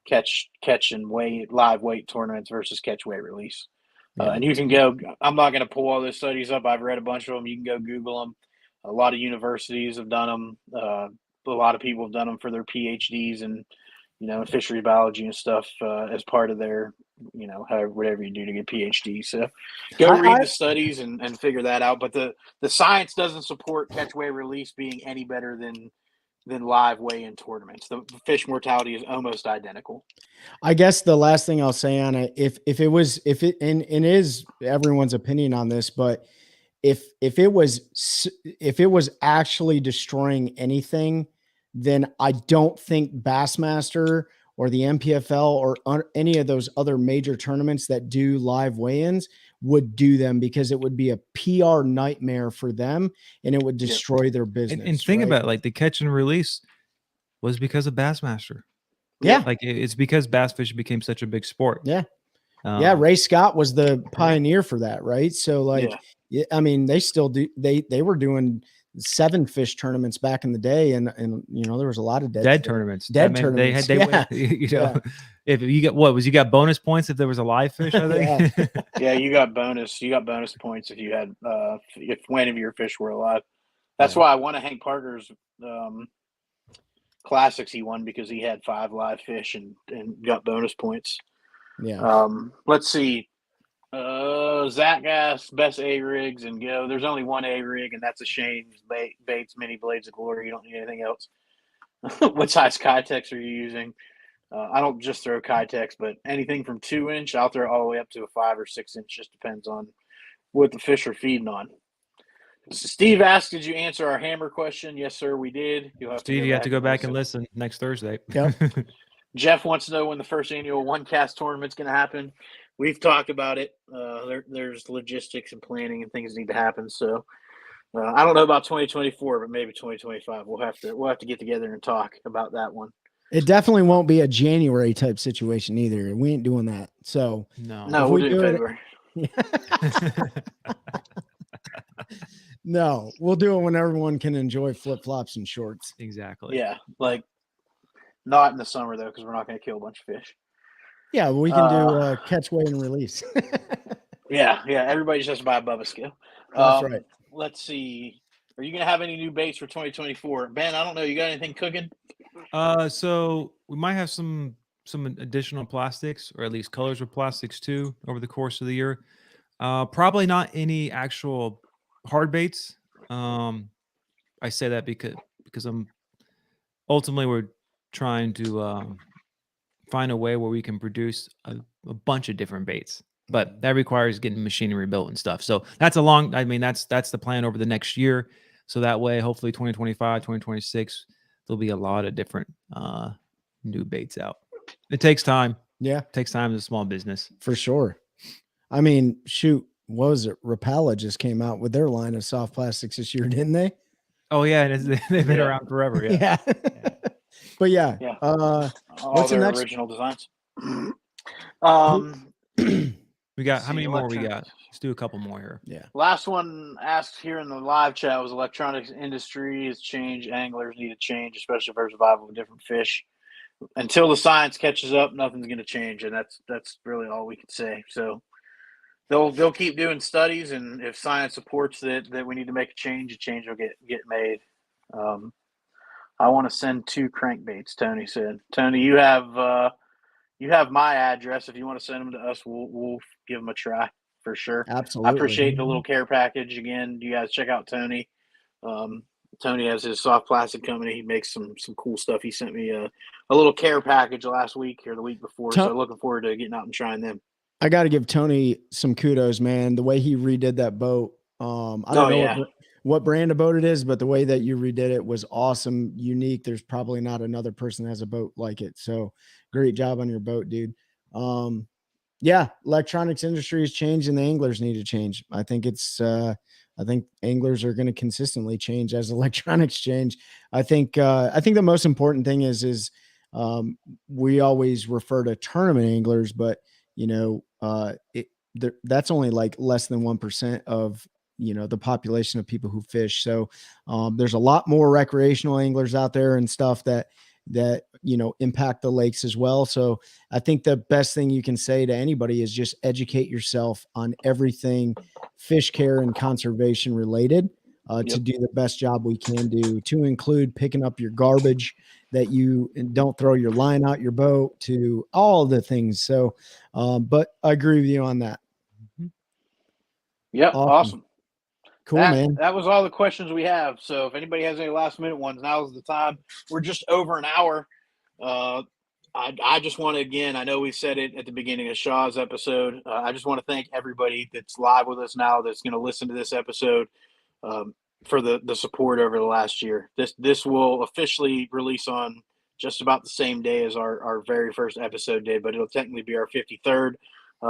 [SPEAKER 5] catch and live weight tournaments versus catch weight release. And you can go. I'm not going to pull all those studies up. I've read a bunch of them. You can go Google them. A lot of universities have done them. A lot of people have done them for their PhDs and in fishery biology and stuff as part of their whatever you do to get PhD. So go read the studies and figure that out. But the science doesn't support catch weigh release being any better than live weigh-in tournaments. The fish mortality is almost identical.
[SPEAKER 4] I guess the last thing I'll say on it, if it is everyone's opinion on this, but if it was actually destroying anything, then I don't think Bassmaster or the MPFL or any of those other major tournaments that do live weigh-ins would do them, because it would be a PR nightmare for them and it would destroy their business.
[SPEAKER 3] And think about it, like the catch and release was because of Bassmaster.
[SPEAKER 4] Yeah.
[SPEAKER 3] Like it's because bass fishing became such a big sport.
[SPEAKER 4] Yeah. Ray Scott was the pioneer for that. Right. So like, I mean, they still do, they were doing 7 fish tournaments back in the day. And there was a lot of dead
[SPEAKER 3] tournaments.
[SPEAKER 4] Tournaments.
[SPEAKER 3] If you got bonus points if there was a live fish, I think.
[SPEAKER 5] Yeah, you got bonus points if you had if one of your fish were alive. That's why I won a Hank Parker's classics he won, because he had 5 live fish and got bonus points.
[SPEAKER 4] Yeah.
[SPEAKER 5] Let's see. Zach asked best A rigs and go. There's only one A rig, and that's a Shane Bates Mini Blades of Glory. You don't need anything else. What size Kytex are you using? I don't just throw Kytex, but anything from 2-inch, I'll throw all the way up to a 5 or 6 inch. Just depends on what the fish are feeding on. So Steve asked, "Did you answer our hammer question?" Yes, sir, we did.
[SPEAKER 3] You have to go back and listen next Thursday.
[SPEAKER 4] Yep.
[SPEAKER 5] Jeff wants to know when the first annual One Cast tournament's going to happen. We've talked about it. There's logistics and planning and things need to happen. So I don't know about 2024, but maybe 2025. We'll have to get together and talk about that one.
[SPEAKER 4] It definitely won't be a January type situation either. We ain't doing that. So
[SPEAKER 5] no, we'll do February.
[SPEAKER 4] No, we'll do it when everyone can enjoy flip flops and shorts.
[SPEAKER 3] Exactly.
[SPEAKER 5] Yeah, like not in the summer though, because we're not going to kill a bunch of fish.
[SPEAKER 4] Yeah, we can do catch, weigh, and release.
[SPEAKER 5] yeah. Everybody just has to buy a Bubba scale.
[SPEAKER 4] That's right.
[SPEAKER 5] Let's see. Are you going to have any new baits for 2024? Ben, I don't know. You got anything cooking?
[SPEAKER 3] So we might have some additional plastics, or at least colors of plastics too, over the course of the year. Probably not any actual hard baits. I say that because we're trying to find a way where we can produce a bunch of different baits, but that requires getting machinery built and stuff. So that's that's the plan over the next year. So that way, hopefully 2025, 2026, there'll be a lot of different new baits out. It takes time.
[SPEAKER 4] Yeah.
[SPEAKER 3] It takes time as a small business.
[SPEAKER 4] For sure. I mean, shoot, what was it? Rapala just came out with their line of soft plastics this year, didn't they?
[SPEAKER 3] Oh, yeah. And they've been around forever. Yeah.
[SPEAKER 4] But yeah.
[SPEAKER 5] What's the next original designs?
[SPEAKER 3] We got how many more we got? Let's do a couple more here.
[SPEAKER 4] Yeah.
[SPEAKER 5] Last one asked here in the live chat was electronics industry has changed. Anglers need to change, especially for survival of different fish. Until the science catches up, nothing's going to change, and that's really all we can say. So they'll keep doing studies, and if science supports that we need to make a change will get made. I want to send 2 crankbaits, Tony said. Tony, you have my address. If you want to send them to us, we'll give them a try for sure.
[SPEAKER 4] Absolutely.
[SPEAKER 5] I appreciate the little care package. Again, you guys check out Tony. Tony has his soft plastic company. He makes some cool stuff. He sent me a little care package last week or the week before. So looking forward to getting out and trying them.
[SPEAKER 4] I got to give Tony some kudos, man. The way he redid that boat. I don't know what brand of boat it is, but the way that you redid it was awesome, unique. There's probably not another person that has a boat like it. So great job on your boat, dude. Yeah, electronics industry has changed and the anglers need to change. I think I think anglers are going to consistently change as electronics change. I think the most important thing is we always refer to tournament anglers, but that's only like less than 1% of, the population of people who fish. So there's a lot more recreational anglers out there and stuff that impact the lakes as well. So I think the best thing you can say to anybody is just educate yourself on everything fish care and conservation related, to do the best job we can do, to include picking up your garbage, that you don't throw your line out your boat, to all the things. So, but I agree with you on that.
[SPEAKER 5] Yep. Awesome.
[SPEAKER 4] Cool, man.
[SPEAKER 5] That was all the questions we have. So if anybody has any last minute ones, now's the time. We're just over an hour. I just want to, again, I know we said it at the beginning of Shaw's episode. I just want to thank everybody that's live with us now, that's going to listen to this episode, for the support over the last year. This will officially release on just about the same day as our very first episode did, but it'll technically be our 53rd,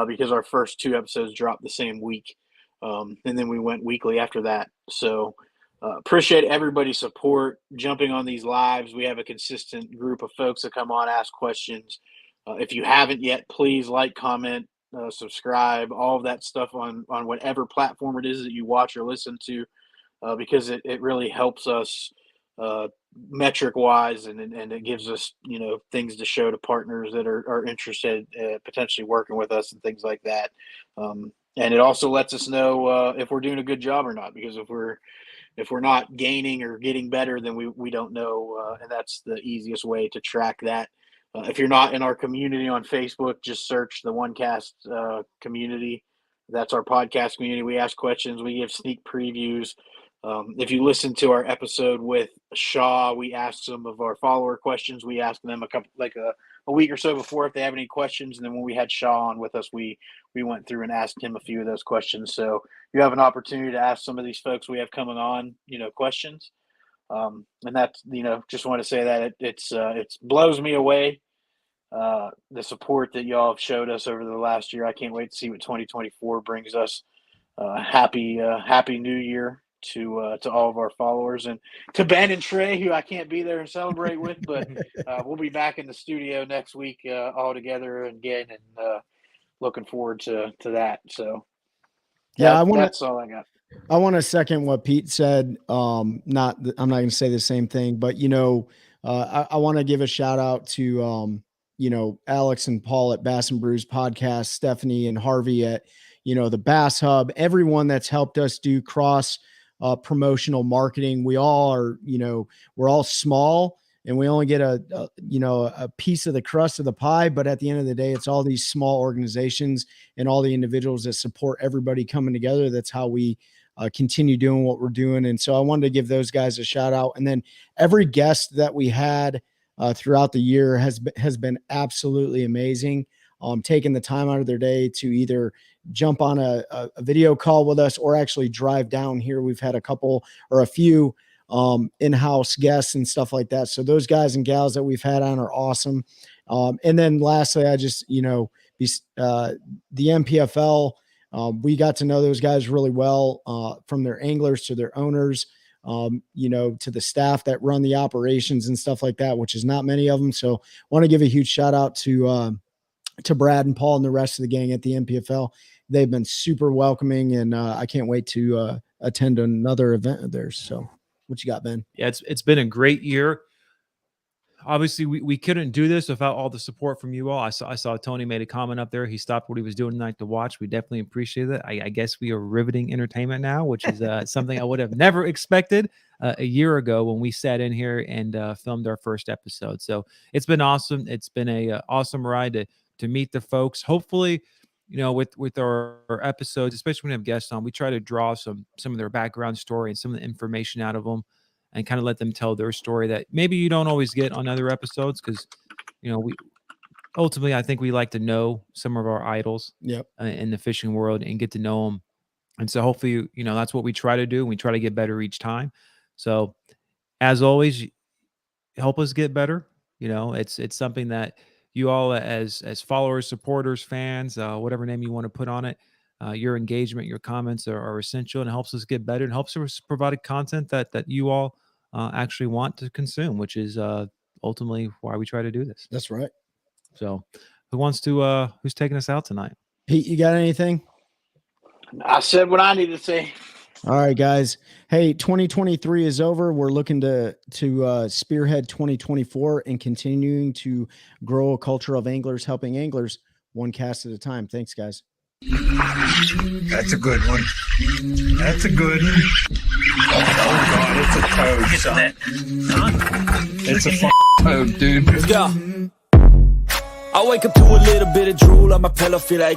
[SPEAKER 5] because our first 2 episodes dropped the same week. And then we went weekly after that. So appreciate everybody's support, jumping on these lives. We have a consistent group of folks that come on, ask questions. If you haven't yet, please like, comment, subscribe, all of that stuff on whatever platform it is that you watch or listen to, because it really helps us metric wise, and it gives us, things to show to partners that are interested potentially working with us and things like that. And it also lets us know if we're doing a good job or not, because if we're not gaining or getting better, then we don't know, and that's the easiest way to track that. If you're not in our community on Facebook, just search the OneCast community. That's our podcast community. We ask questions. We give sneak previews. If you listen to our episode with Shaw, we asked some of our follower questions. We asked them a week or so before if they have any questions, and then when we had Shaw on with us, we went through and asked him a few of those questions. So you have an opportunity to ask some of these folks we have coming on, questions. And that's, just want to say that it blows me away, the support that y'all have showed us over the last year. I can't wait to see what 2024 brings us. Happy New Year to all of our followers, and to Ben and Trey, who I can't be there and celebrate with, but we'll be back in the studio next week, all together again, and looking forward to that. So that's all I got.
[SPEAKER 4] I want to second what Pete said. I'm not going to say the same thing, but I want to give a shout out to Alex and Paul at Bass and Brews podcast, Stephanie and Harvey at the Bass Hub, everyone that's helped us do cross promotional marketing. We all are, we're all small, and we only get a piece of the crust of the pie. But at the end of the day, it's all these small organizations and all the individuals that support everybody coming together. That's how we continue doing what we're doing. And so I wanted to give those guys a shout out. And then every guest that we had throughout the year has been absolutely amazing. Taking the time out of their day to either jump on a video call with us or actually drive down here. We've had a few in-house guests and stuff like that. So those guys and gals that we've had on are awesome. And then lastly, I just, the NPFL, we got to know those guys really well, from their anglers to their owners, to the staff that run the operations and stuff like that, which is not many of them. So want to give a huge shout out to Brad and Paul and the rest of the gang at the NPFL. They've been super welcoming, and I can't wait to attend another event of theirs. So what you got, Ben?
[SPEAKER 3] Yeah, it's been a great year. Obviously, we couldn't do this without all the support from you all. I saw Tony made a comment up there. He stopped what he was doing tonight to watch. We definitely appreciate it. I guess we are riveting entertainment now, which is something I would have never expected a year ago when we sat in here and filmed our first episode. So it's been awesome. It's been a awesome ride to meet the folks. Hopefully, with our episodes, especially when we have guests on, we try to draw some of their background story and some of the information out of them, and kind of let them tell their story that maybe you don't always get on other episodes, because we ultimately, I think we like to know some of our idols in the fishing world and get to know them. And so hopefully, that's what we try to do. And we try to get better each time. So as always, help us get better. It's something that you all as followers, supporters, fans, whatever name you want to put on it, your engagement, your comments are essential, and helps us get better and helps us provide content that you all actually want to consume, which is ultimately why we try to do this.
[SPEAKER 4] That's right.
[SPEAKER 3] So who's taking us out tonight?
[SPEAKER 4] Pete, you got anything?
[SPEAKER 5] I said what I need to say.
[SPEAKER 4] All right, guys. Hey, 2023 is over. We're looking to spearhead 2024 and continuing to grow a culture of anglers helping anglers one cast at a time. Thanks, guys.
[SPEAKER 1] That's a good one. That's a good one. Oh God, it's a toad, son. It's a toad, dude.
[SPEAKER 2] Let's go. I wake up to a little bit of drool on my pillow, feel like it's